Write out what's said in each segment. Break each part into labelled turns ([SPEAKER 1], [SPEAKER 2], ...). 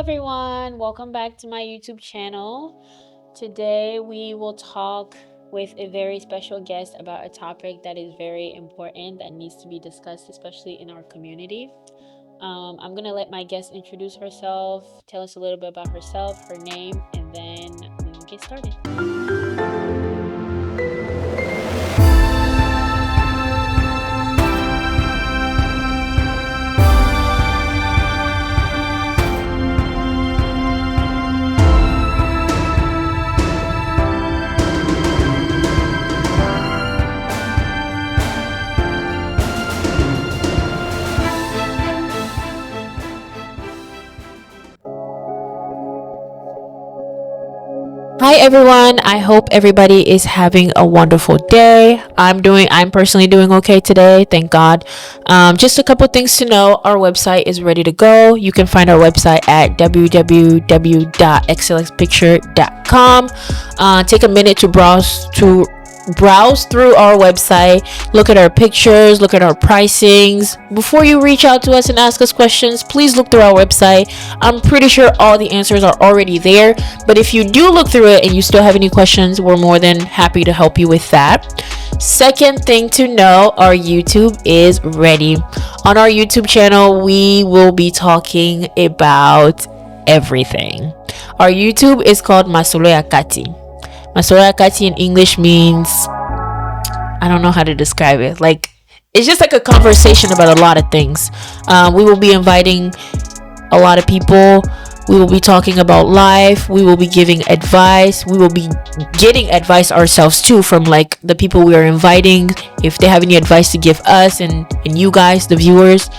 [SPEAKER 1] everyone, welcome back to my YouTube channel. Today we will talk with a very special guest about a topic that is very important that needs to be discussed, especially in our community. I'm gonna let my guest introduce herself, tell us a little bit about herself, her name, and then we will get started. Hi everyone. I hope everybody is having a wonderful day. I'm personally doing okay today. Thank God. Just a couple things to know. Our website is ready to go. You can find our website at www.xlxpicture.com. Take a minute to browse through our website, look at our pictures, look at our pricings. Before you reach out to us and ask us questions, please look through our website. I'm pretty sure all the answers are already there, but if you do look through it and you still have any questions, we're more than happy to help you with that. Second thing to know, our YouTube is ready. On our YouTube channel, we will be talking about everything. Our YouTube is called Masolo Yakati. Masolo Yakati in English means, I don't know how to describe it. It's just like a conversation about a lot of things. We will be inviting a lot of people. We will be talking about life. We will be giving advice. We will be getting advice ourselves too from the people we are inviting, if they have any advice to give us and you guys, the viewers.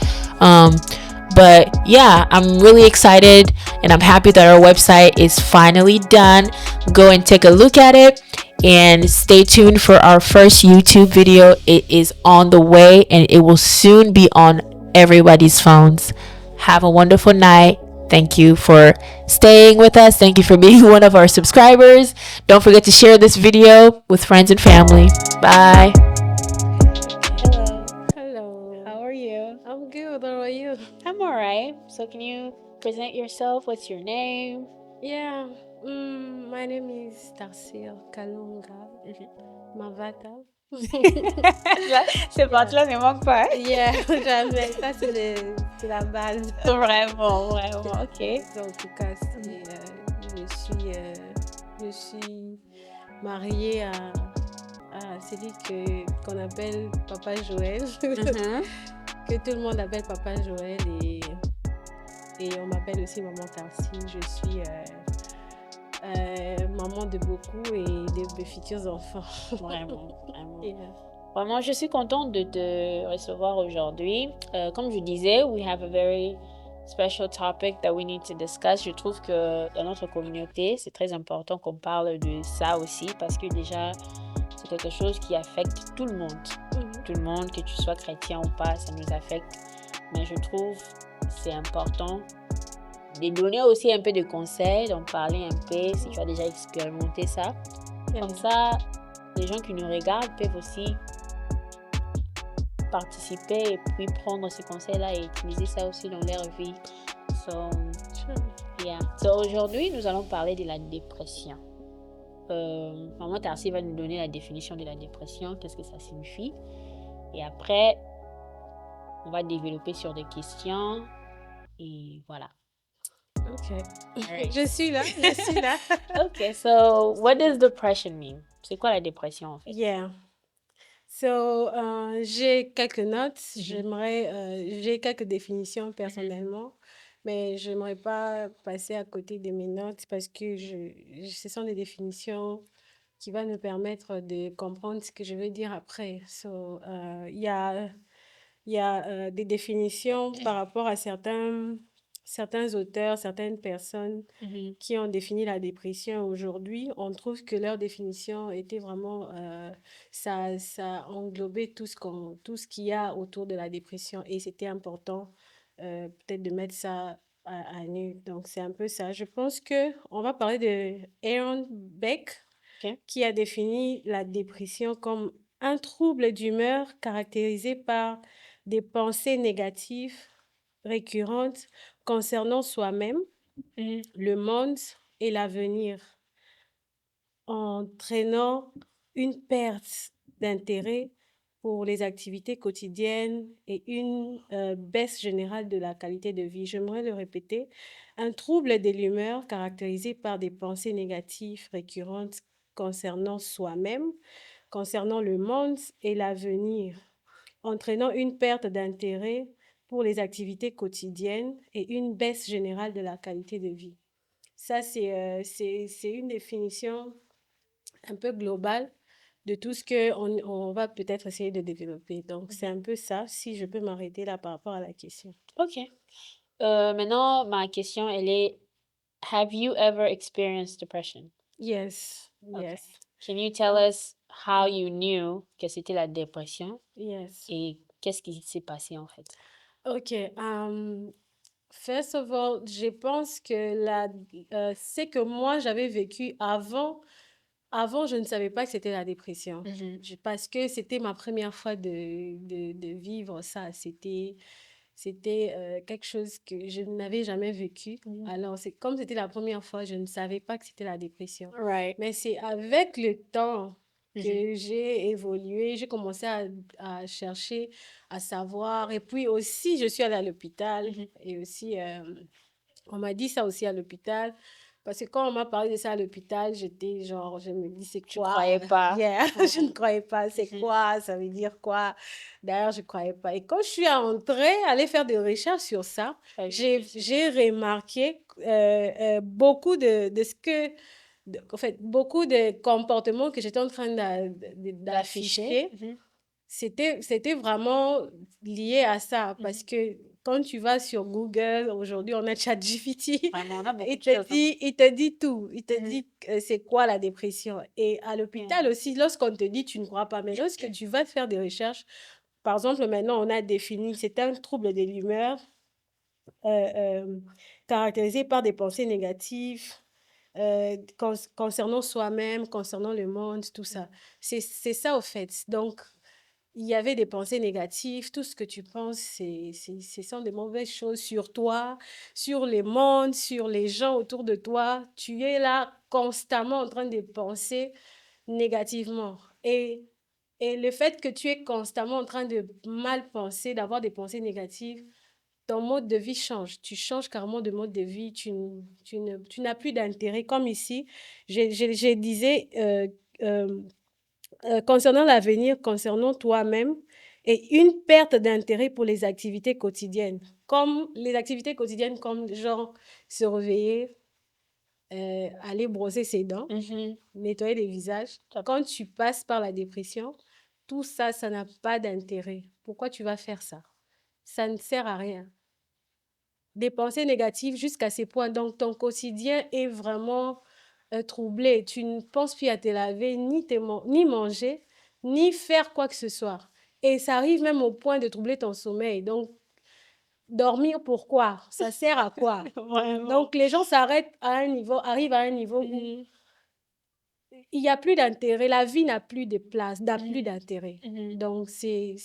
[SPEAKER 1] But yeah, I'm really excited and I'm happy that our website is finally done. Go and take a look at it and stay tuned for our first YouTube video. It is on the way and it will soon be on everybody's phones. Have a wonderful night. Thank you for staying with us. Thank you for being one of our subscribers. Don't forget to share this video with friends and family. Bye. Hello.
[SPEAKER 2] Hello.
[SPEAKER 1] How are you?
[SPEAKER 2] I'm good. How are you?
[SPEAKER 1] I'm alright. So can you present yourself? What's your name?
[SPEAKER 2] Yeah. My name is Tarsil Kalunga Mavata.
[SPEAKER 1] Ces parties-là ne manquent pas.
[SPEAKER 2] Yeah, jamais. Ça, c'est la base.
[SPEAKER 1] Vraiment, vraiment. Ok.
[SPEAKER 2] En tout cas, je suis mariée à celui qu'on appelle Papa Joël. Que tout le monde appelle Papa Joël et on m'appelle aussi Maman Tarsi. Je suis maman de beaucoup et de futurs enfants.
[SPEAKER 1] Vraiment, vraiment.
[SPEAKER 2] Yeah.
[SPEAKER 1] Vraiment, je suis contente de te recevoir aujourd'hui. Comme je disais, we have a very special topic that we need to discuss. Je trouve que dans notre communauté, c'est très important qu'on parle de ça aussi parce que déjà, c'est quelque chose qui affecte tout le monde. Tout le monde, que tu sois chrétien ou pas, ça nous affecte. Mais je trouve c'est important de donner aussi un peu de conseils, d'en parler un peu si tu as déjà expérimenté ça.
[SPEAKER 2] Yeah.
[SPEAKER 1] Comme ça, les gens qui nous regardent peuvent aussi participer et puis prendre ces conseils-là et utiliser ça aussi dans leur vie. So, yeah. So, aujourd'hui, nous allons parler de la dépression. Maman Tarsi va nous donner la définition de la dépression, qu'est-ce que ça signifie. Et après, on va développer sur des questions. Et voilà.
[SPEAKER 2] Ok.
[SPEAKER 1] Alright.
[SPEAKER 2] Je suis là.
[SPEAKER 1] Okay, so what does depression mean? C'est quoi la dépression en fait?
[SPEAKER 2] Yeah. So, j'ai quelques notes. J'ai quelques définitions personnellement, mais je n'aimerais pas passer à côté de mes notes parce que ce sont des définitions qui vont nous permettre de comprendre ce que je veux dire après. So, il y a des définitions par rapport à certains auteurs, certaines personnes qui ont défini la dépression aujourd'hui. On trouve que leur définition était vraiment, ça englobait tout ce qu'il y a autour de la dépression et c'était important peut-être de mettre ça à nu. Donc, c'est un peu ça. Je pense qu'on va parler de Aaron Beck, qui a défini la dépression comme un trouble d'humeur caractérisé par des pensées négatives récurrentes concernant soi-même, le monde et l'avenir, entraînant une perte d'intérêt pour les activités quotidiennes et une baisse générale de la qualité de vie. J'aimerais le répéter. Un trouble de l'humeur caractérisé par des pensées négatives récurrentes concernant soi-même, concernant le monde et l'avenir, entraînant une perte d'intérêt pour les activités quotidiennes et une baisse générale de la qualité de vie. Ça, c'est une définition un peu globale de tout ce on va peut-être essayer de développer. Donc, c'est un peu ça, si je peux m'arrêter là par rapport à la question.
[SPEAKER 1] Ok. Maintenant, ma question, elle est, have you ever experienced depression?
[SPEAKER 2] Yes,
[SPEAKER 1] Okay.
[SPEAKER 2] yes,
[SPEAKER 1] Can you tell us how you knew que c'était la dépression
[SPEAKER 2] yes.
[SPEAKER 1] et qu'est-ce qui s'est passé en fait?
[SPEAKER 2] Ok. First of all, je pense que c'est que moi, j'avais vécu avant. Avant, je ne savais pas que c'était la dépression. Parce que c'était ma première fois de vivre ça. C'était quelque chose que je n'avais jamais vécu. Alors, comme c'était la première fois, je ne savais pas que c'était la dépression.
[SPEAKER 1] Right.
[SPEAKER 2] Mais c'est avec le temps que j'ai évolué, j'ai commencé à chercher, à savoir. Et puis aussi, je suis allée à l'hôpital. Et aussi, on m'a dit ça aussi à l'hôpital. Parce que quand on m'a parlé de ça à l'hôpital, j'étais genre, je me dis, c'est
[SPEAKER 1] Tu
[SPEAKER 2] quoi?
[SPEAKER 1] croyais pas?
[SPEAKER 2] Yeah, je ne croyais pas. C'est quoi? Ça veut dire quoi? D'ailleurs, je ne croyais pas. Et quand je suis entrée, aller faire des recherches sur ça, j'ai remarqué beaucoup de ce que, en fait, beaucoup de comportements que j'étais en train d'afficher. C'était vraiment lié à ça parce que quand tu vas sur Google, aujourd'hui, on a ChatGPT,
[SPEAKER 1] Vraiment, on a beaucoup
[SPEAKER 2] il
[SPEAKER 1] de choses, hein.
[SPEAKER 2] il te dit tout. Il te dit c'est quoi la dépression. Et à l'hôpital aussi, lorsqu'on te dit, tu ne crois pas. Mais lorsque tu vas faire des recherches, par exemple, maintenant, on a défini, c'est un trouble de l'humeur caractérisé par des pensées négatives, concernant soi-même, concernant le monde, tout ça. C'est ça, au fait. Donc, il y avait des pensées négatives. Tout ce que tu penses, ce sont des mauvaises choses sur toi, sur le monde, sur les gens autour de toi. Tu es là constamment en train de penser négativement. Et le fait que tu es constamment en train de mal penser, d'avoir des pensées négatives, ton mode de vie change. Tu changes carrément de mode de vie. Tu n'as plus d'intérêt. Comme ici, je disais, concernant l'avenir, concernant toi-même, et une perte d'intérêt pour les activités quotidiennes. Comme les activités quotidiennes, comme genre se réveiller, aller brosser ses dents, nettoyer les visages. Quand tu passes par la dépression, tout ça, ça n'a pas d'intérêt. Pourquoi tu vas faire ça? Ça ne sert à rien. Des pensées négatives jusqu'à ces points. Donc, ton quotidien est vraiment troublé. Tu ne penses plus à te laver, ni manger, ni faire quoi que ce soit. Et ça arrive même au point de troubler ton sommeil. Donc, dormir, pourquoi? Ça sert à quoi? Donc, les gens s'arrêtent à un niveau, arrivent à un niveau où il n'y a plus d'intérêt. La vie n'a plus de place, n'a plus d'intérêt. Donc, c'est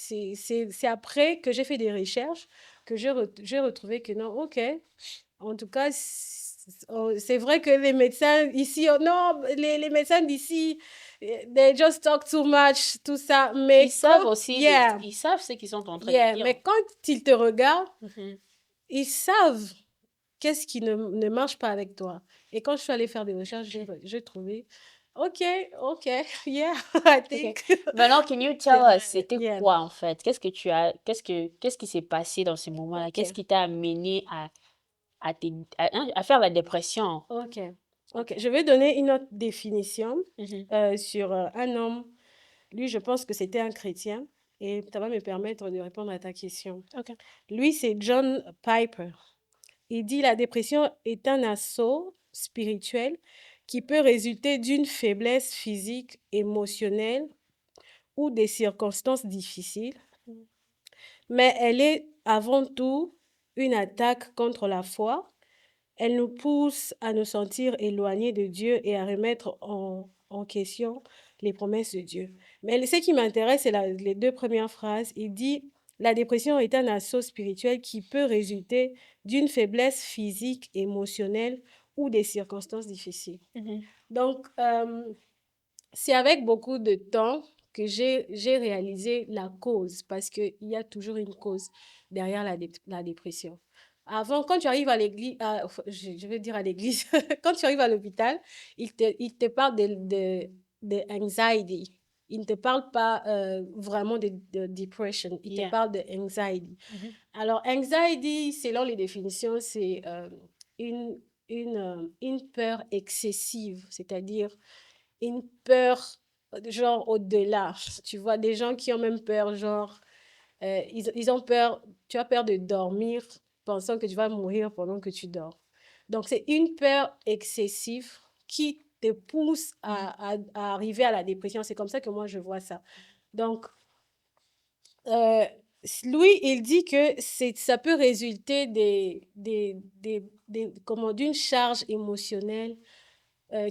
[SPEAKER 2] après que j'ai fait des recherches que j'ai retrouvé que non, ok. En tout cas, c'est vrai que les médecins ici, non, les médecins d'ici, they just talk too much, tout ça. Mais
[SPEAKER 1] ils savent aussi, ils savent ce qu'ils sont en train de dire.
[SPEAKER 2] Mais quand ils te regardent, ils savent qu'est-ce qui ne marche pas avec toi. Et quand je suis allée faire des recherches, j'ai trouvé, ok, yeah, I think.
[SPEAKER 1] Maintenant, can you tell us, c'était quoi en fait? Qu'est-ce qui s'est passé dans ce moment-là? Qu'est-ce qui t'a amené à faire la dépression?
[SPEAKER 2] Ok. Je vais donner une autre définition sur un homme. Lui, je pense que c'était un chrétien et ça va me permettre de répondre à ta question. Lui, c'est John Piper. Il dit la dépression est un assaut spirituel qui peut résulter d'une faiblesse physique, émotionnelle ou des circonstances difficiles, mais elle est avant tout une attaque contre la foi. Elle nous pousse à nous sentir éloignés de Dieu et à remettre en question les promesses de Dieu. Mais ce qui m'intéresse, c'est les deux premières phrases. Il dit La dépression est un assaut spirituel qui peut résulter d'une faiblesse physique, émotionnelle ou des circonstances difficiles. Donc, c'est avec beaucoup de temps que j'ai réalisé la cause, parce qu'il y a toujours une cause derrière la dépression. Avant, quand tu arrives à l'église, je vais dire à l'église, quand tu arrives à l'hôpital, ils te parlent de anxiety. Ils ne te parlent pas vraiment de depression, ils te
[SPEAKER 3] Yeah.
[SPEAKER 2] parlent de anxiety. Alors, anxiety, selon les définitions, c'est une, une peur excessive, c'est-à-dire une peur, genre au-delà. Tu vois, des gens qui ont même peur, genre, ils ont peur, tu as peur de dormir pensant que tu vas mourir pendant que tu dors. Donc, c'est une peur excessive qui te pousse à arriver à la dépression. C'est comme ça que moi, je vois ça. Donc, lui, il dit que ça peut résulter d'une charge émotionnelle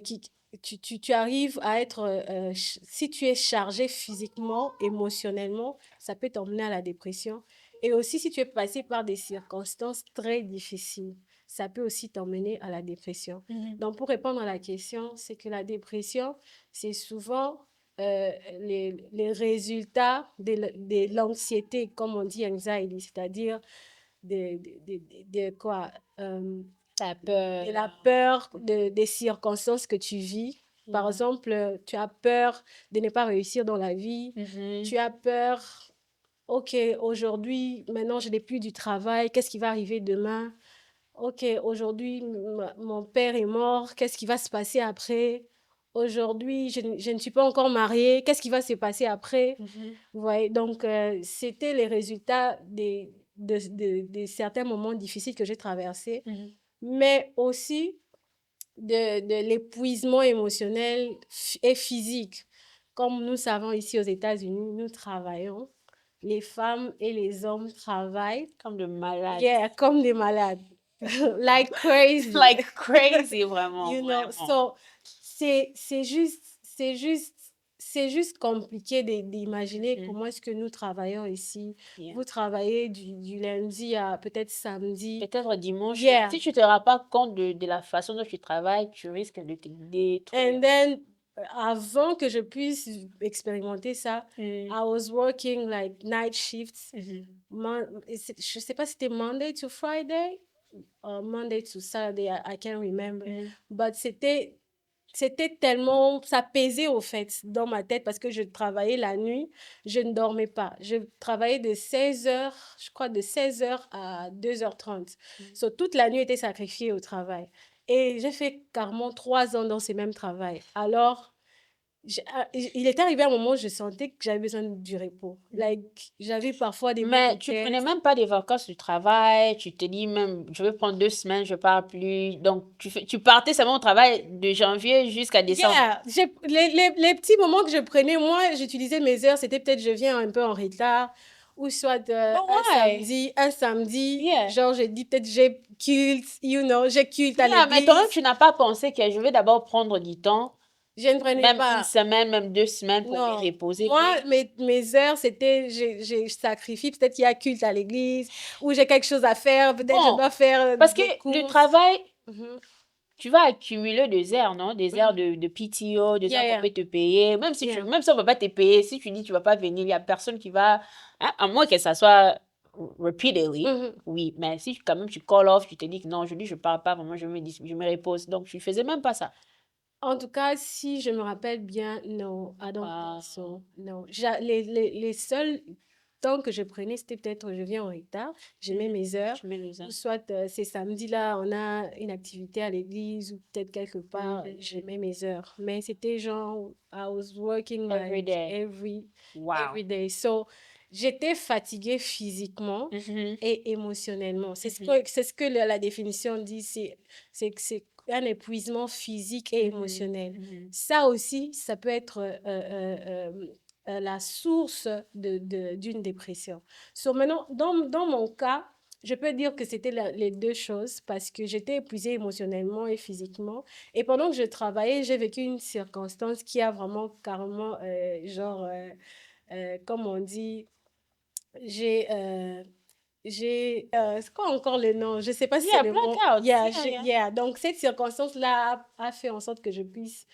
[SPEAKER 2] qui, tu arrives à être, si tu es chargé physiquement, émotionnellement, ça peut t'emmener à la dépression. Et aussi, si tu es passé par des circonstances très difficiles, ça peut aussi t'emmener à la dépression. Donc, pour répondre à la question, c'est que la dépression, c'est souvent les résultats de l'anxiété, comme on dit anxiety, c'est-à-dire de quoi
[SPEAKER 3] La peur.
[SPEAKER 2] de la peur des circonstances que tu vis. Par exemple, tu as peur de ne pas réussir dans la vie. Tu as peur, OK, aujourd'hui, maintenant, je n'ai plus du travail. Qu'est-ce qui va arriver demain? OK, aujourd'hui, mon père est mort. Qu'est-ce qui va se passer après? Aujourd'hui, je ne suis pas encore mariée. Qu'est-ce qui va se passer après? Vous voyez, donc, c'était les résultats de certains moments difficiles que j'ai traversés, mais aussi de l'épuisement émotionnel et physique. Comme nous savons ici aux États-Unis, nous travaillons. Les femmes et les hommes travaillent.
[SPEAKER 3] Comme de malades.
[SPEAKER 2] Yeah, comme des malades. Like crazy.
[SPEAKER 3] Like crazy, vraiment.
[SPEAKER 2] You know,
[SPEAKER 3] vraiment.
[SPEAKER 2] so, c'est juste compliqué d'imaginer comment est-ce que nous travaillons ici.
[SPEAKER 3] Yeah.
[SPEAKER 2] Vous travaillez du lundi à peut-être samedi.
[SPEAKER 3] Peut-être dimanche.
[SPEAKER 2] Yeah.
[SPEAKER 3] Si tu ne te rends pas compte de la façon dont tu travailles, tu risques de te détruire.
[SPEAKER 2] And then, avant que je puisse expérimenter ça, I was working like night shifts. Je sais pas si c'était Monday to Friday or Monday to Saturday, I can't remember. But c'était tellement, ça pesait au fait dans ma tête parce que je travaillais la nuit, je ne dormais pas. Je travaillais de 16h, je crois de 16h à 2h30. So, toute la nuit était sacrifiée au travail. Et j'ai fait carrément 3 ans dans ce même travail. Alors, il est arrivé un moment où je sentais que j'avais besoin du repos. Like, j'avais parfois des
[SPEAKER 3] Mais tu prenais même pas des vacances du travail, tu te dis même, je vais prendre 2 semaines, je pars plus. Donc, tu partais seulement au travail de janvier jusqu'à décembre.
[SPEAKER 2] Yeah, les petits moments que je prenais, moi, j'utilisais mes heures, c'était peut-être je viens un peu en retard, ou soit un samedi,
[SPEAKER 3] Yeah.
[SPEAKER 2] genre je dis peut-être j'ai culte, j'ai culte à
[SPEAKER 3] Yeah, mais
[SPEAKER 2] l'église.
[SPEAKER 3] toi-même, tu n'as pas pensé que je vais d'abord prendre du temps,
[SPEAKER 2] Je ne prenais
[SPEAKER 3] même
[SPEAKER 2] pas.
[SPEAKER 3] une semaine, même 2 semaines pour
[SPEAKER 2] Non.
[SPEAKER 3] me reposer.
[SPEAKER 2] Moi, mes heures, c'était, je sacrifie, peut-être qu'il y a culte à l'église, ou j'ai quelque chose à faire, peut-être je dois faire
[SPEAKER 3] Parce que
[SPEAKER 2] des
[SPEAKER 3] le
[SPEAKER 2] courses.
[SPEAKER 3] travail,
[SPEAKER 2] Mhm.
[SPEAKER 3] tu vas accumuler des heures, non? Des heures de PTO, des heures qu'on peut te payer. Même si même si on ne va pas te payer, si tu dis que tu ne vas pas venir, il n'y a personne qui va... Hein, à moins que ça soit repeatedly, oui. Mais si quand même tu call off, tu te dis que non, aujourd'hui je ne parle pas, vraiment, je me repose. Donc, tu ne faisais même pas ça.
[SPEAKER 2] En tout cas, si je me rappelle bien, non, I don't think so. Non. Les seuls temps que je prenais, c'était peut-être je viens en retard, je mets mes heures, ou soit c'est samedi-là, on a une activité à l'église ou peut-être quelque part, je mets mes heures. Mais c'était genre, I was working
[SPEAKER 3] Every
[SPEAKER 2] like
[SPEAKER 3] day.
[SPEAKER 2] every
[SPEAKER 3] Wow.
[SPEAKER 2] day. So, j'étais fatiguée physiquement et émotionnellement. C'est ce que la définition dit, c'est que c'est un épuisement physique et émotionnel. Ça aussi, ça peut être la source d'une dépression. So, maintenant, dans mon cas, je peux dire que c'était les deux choses parce que j'étais épuisée émotionnellement et physiquement. Et pendant que je travaillais, j'ai vécu une circonstance qui a vraiment carrément, comme on dit, c'est quoi encore le nom? Je sais pas si
[SPEAKER 3] Yeah,
[SPEAKER 2] c'est le mot.
[SPEAKER 3] blackout.
[SPEAKER 2] Yeah,
[SPEAKER 3] Yeah.
[SPEAKER 2] yeah. Donc, cette circonstance-là a fait en sorte que je puisse,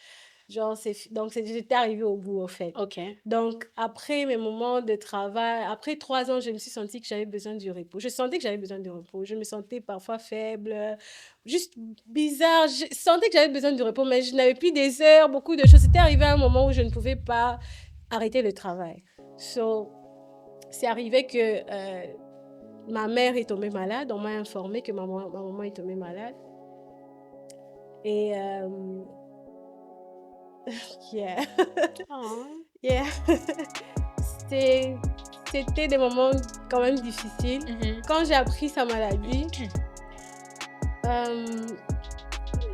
[SPEAKER 2] genre, j'étais arrivée au bout, en fait.
[SPEAKER 3] OK.
[SPEAKER 2] Donc, après mes moments de travail, après 3 ans, je me suis sentie que j'avais besoin du repos. Je sentais que j'avais besoin de repos. Je me sentais parfois faible, juste bizarre. Je sentais que j'avais besoin du repos, mais je n'avais plus des heures, beaucoup de choses. C'était arrivé à un moment où je ne pouvais pas arrêter le travail. So, c'est arrivé que ma mère est tombée malade. On m'a informé que ma maman est tombée malade. Et yeah.
[SPEAKER 3] Oh.
[SPEAKER 2] Yeah. C'était des moments quand même difficiles. Quand j'ai appris sa maladie,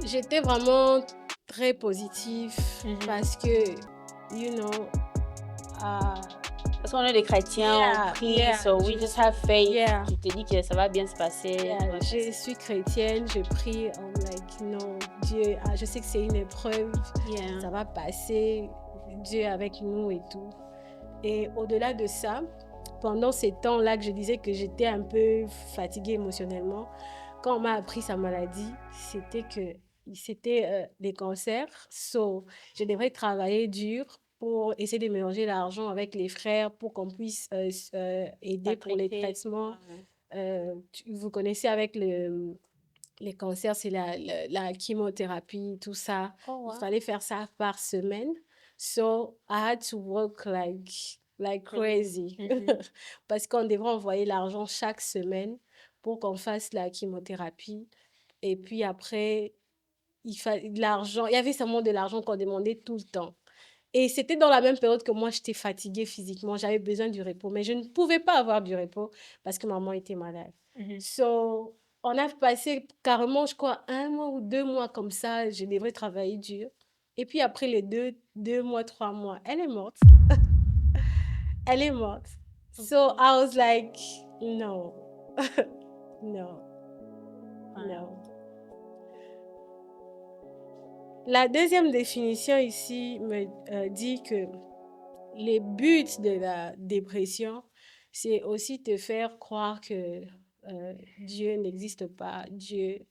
[SPEAKER 2] j'étais vraiment très positive parce que, you know,
[SPEAKER 3] parce qu'on est des chrétiens, on prie, so we just have faith.
[SPEAKER 2] Yeah.
[SPEAKER 3] Tu te dis que ça va bien se passer.
[SPEAKER 2] Yeah, je suis chrétienne, je prie, like, non, Dieu, je sais que c'est une épreuve, ça va passer, Dieu avec nous et tout. Et au-delà de ça, pendant ces temps-là que je disais que j'étais un peu fatiguée émotionnellement, quand on m'a appris sa maladie, c'était des cancers. So, je devrais travailler dur pour essayer de mélanger l'argent avec les frères pour qu'on puisse aider pour les traitements. Vous connaissez avec les cancers, c'est la chimiothérapie, tout ça.
[SPEAKER 3] Oh, wow.
[SPEAKER 2] Il fallait faire ça par semaine. So, I had to work like crazy. Parce qu'on devrait envoyer l'argent chaque semaine pour qu'on fasse la chimiothérapie. Et puis après, il y avait seulement de l'argent qu'on demandait tout le temps. Et c'était dans la même période que moi, j'étais fatiguée physiquement. J'avais besoin du repos. Mais je ne pouvais pas avoir du repos parce que maman était malade. So, on a passé carrément, je crois, 1 mois ou 2 mois comme ça. Je devrais travailler dur. Et puis après les 2 mois, 3 mois, elle est morte. Elle est morte. So, I was like, no. No. No. La deuxième définition ici me dit que les buts de la dépression, c'est aussi te faire croire que Dieu n'existe pas, Dieu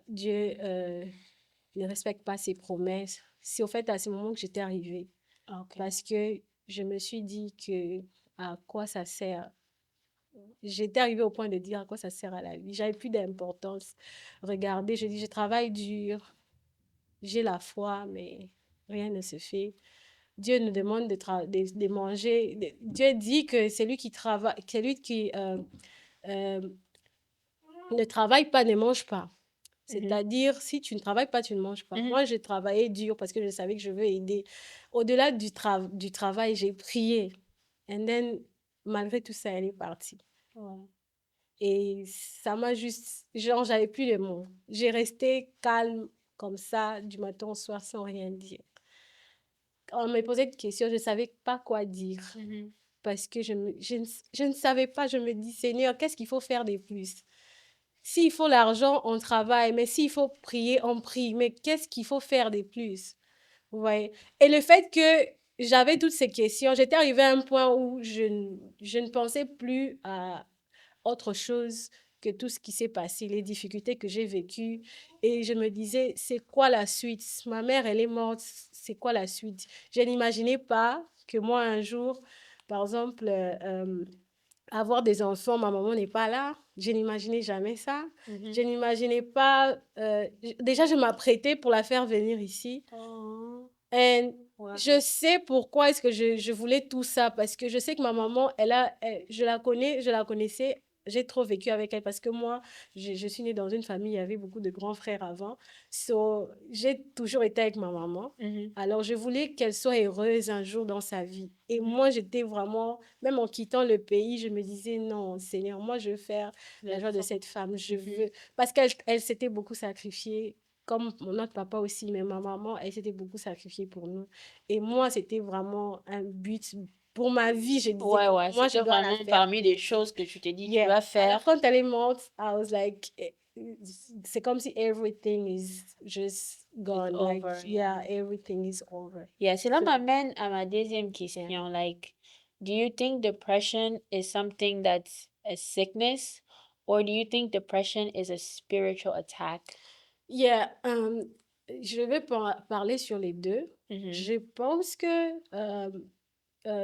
[SPEAKER 2] ne respecte pas ses promesses. C'est au fait à ce moment que j'étais arrivée.
[SPEAKER 3] Okay.
[SPEAKER 2] Parce que je me suis dit que à quoi ça sert. J'étais arrivée au point de dire à quoi ça sert à la vie. J'avais plus d'importance. Regardez, je dis, je travaille dur, j'ai la foi, mais rien ne se fait. Dieu nous demande de manger. Dieu dit que celui qui travaille, celui qui ne travaille pas ne mange pas. C'est-à-dire, si tu ne travailles pas, tu ne manges pas. Moi, j'ai travaillé dur parce que je savais que je veux aider. Au-delà du travail, j'ai prié. And then, malgré tout ça, elle est partie.
[SPEAKER 3] Ouais.
[SPEAKER 2] Et ça m'a juste... Genre, j'avais plus les mots. J'ai resté calme comme ça, du matin au soir, sans rien dire. On me posait des questions, je ne savais pas quoi dire. Parce que je ne savais pas, je me dis, Seigneur, qu'est-ce qu'il faut faire de plus? S'il faut l'argent, on travaille. Mais s'il faut prier, on prie. Mais qu'est-ce qu'il faut faire de plus? Vous voyez? Et le fait que j'avais toutes ces questions, j'étais arrivée à un point où je ne pensais plus à autre chose que tout ce qui s'est passé, les difficultés que j'ai vécues. Et je me disais, c'est quoi la suite? Ma mère, elle est morte, c'est quoi la suite? Je n'imaginais pas que moi, un jour, par exemple, avoir des enfants, ma maman n'est pas là. Je n'imaginais jamais ça. Je n'imaginais pas... déjà, je m'apprêtais pour la faire venir ici. Et je sais pourquoi est-ce que je voulais tout ça. Parce que je sais que ma maman, je la connaissais. J'ai trop vécu avec elle parce que moi, je suis née dans une famille, il y avait beaucoup de grands frères avant. So, j'ai toujours été avec ma maman. Alors, je voulais qu'elle soit heureuse un jour dans sa vie. Et moi, j'étais vraiment, même en quittant le pays, je me disais, non, Seigneur, moi, je veux faire la joie de cette femme. Je veux... Parce qu'elle s'était beaucoup sacrifiée, comme notre papa aussi, mais ma maman, elle s'était beaucoup sacrifiée pour nous. Et moi, c'était vraiment un but pour ma vie, je disais,
[SPEAKER 3] Ouais,
[SPEAKER 2] moi, je dois la
[SPEAKER 3] vraiment
[SPEAKER 2] faire.
[SPEAKER 3] parmi les choses que tu t'es dit, tu vas faire.
[SPEAKER 2] Alors, quand elle est morte, I was like, c'est comme si everything is just gone.
[SPEAKER 3] It's
[SPEAKER 2] Like,
[SPEAKER 3] over,
[SPEAKER 2] yeah, everything is over.
[SPEAKER 3] Yeah, cela m'amène à ma deuxième question. Like, do you think depression is something that's a sickness, or do you think depression is a spiritual attack?
[SPEAKER 2] Yeah, je vais parler sur les deux.
[SPEAKER 3] Mhm.
[SPEAKER 2] Je pense que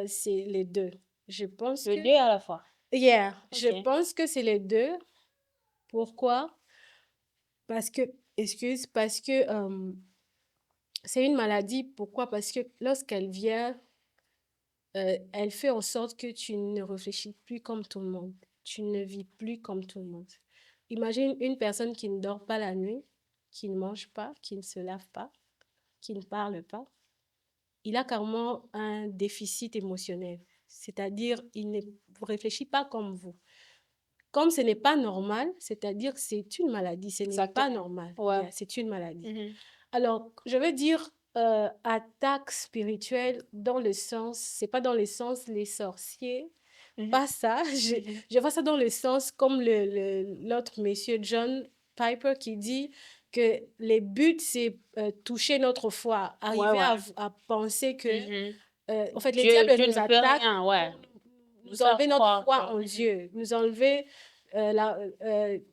[SPEAKER 2] c'est les deux. Je pense
[SPEAKER 3] Le
[SPEAKER 2] que...
[SPEAKER 3] deux à la fois.
[SPEAKER 2] Yeah, je
[SPEAKER 3] Ok.
[SPEAKER 2] pense que c'est les deux. Pourquoi? Parce que, parce que c'est une maladie. Pourquoi? Parce que lorsqu'elle vient, elle fait en sorte que tu ne réfléchis plus comme tout le monde. Tu ne vis plus comme tout le monde. Imagine une personne qui ne dort pas la nuit, qui ne mange pas, qui ne se lave pas, qui ne parle pas. Il a carrément un déficit émotionnel. C'est-à-dire, il ne réfléchit pas comme vous. Comme ce n'est pas normal, c'est-à-dire que c'est une maladie, ce n'est pas
[SPEAKER 3] Exactement.
[SPEAKER 2] normal.
[SPEAKER 3] Ouais.
[SPEAKER 2] Yeah, c'est une maladie.
[SPEAKER 3] Mhm.
[SPEAKER 2] Alors, je veux dire attaque spirituelle dans le sens, c'est pas dans le sens les sorciers,
[SPEAKER 3] Mhm.
[SPEAKER 2] pas ça. Je vois ça dans le sens comme l'autre monsieur John Piper qui dit que les buts, c'est toucher notre foi,
[SPEAKER 3] Ouais,
[SPEAKER 2] arriver
[SPEAKER 3] ouais.
[SPEAKER 2] à penser que,
[SPEAKER 3] Mhm.
[SPEAKER 2] en fait, le
[SPEAKER 3] Dieu,
[SPEAKER 2] diable
[SPEAKER 3] Dieu
[SPEAKER 2] nous
[SPEAKER 3] ne fait
[SPEAKER 2] attaque
[SPEAKER 3] rien, ouais.
[SPEAKER 2] pour
[SPEAKER 3] Nous
[SPEAKER 2] nous
[SPEAKER 3] faire
[SPEAKER 2] enlever notre
[SPEAKER 3] croire
[SPEAKER 2] foi
[SPEAKER 3] que-
[SPEAKER 2] en
[SPEAKER 3] Mhm.
[SPEAKER 2] Dieu, nous enlever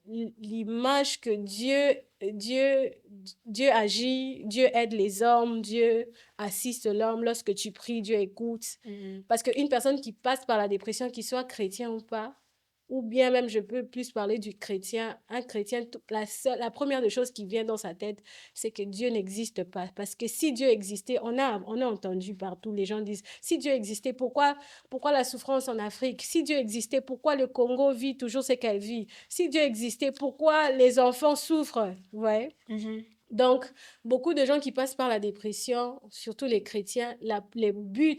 [SPEAKER 2] l'image que Dieu agit, Dieu aide les hommes, Dieu assiste l'homme. Lorsque tu pries, Dieu écoute.
[SPEAKER 3] Mhm.
[SPEAKER 2] Parce qu'une personne qui passe par la dépression, qu'il soit chrétien ou pas, ou bien même je peux plus parler du chrétien, un chrétien, la première des choses qui vient dans sa tête, c'est que Dieu n'existe pas. Parce que si Dieu existait, on a entendu partout, les gens disent, si Dieu existait, pourquoi la souffrance en Afrique? Si Dieu existait, pourquoi le Congo vit toujours ce qu'elle vit? Si Dieu existait, pourquoi les enfants souffrent? Ouais.
[SPEAKER 3] Mhm.
[SPEAKER 2] Donc, beaucoup de gens qui passent par la dépression, surtout les chrétiens, les buts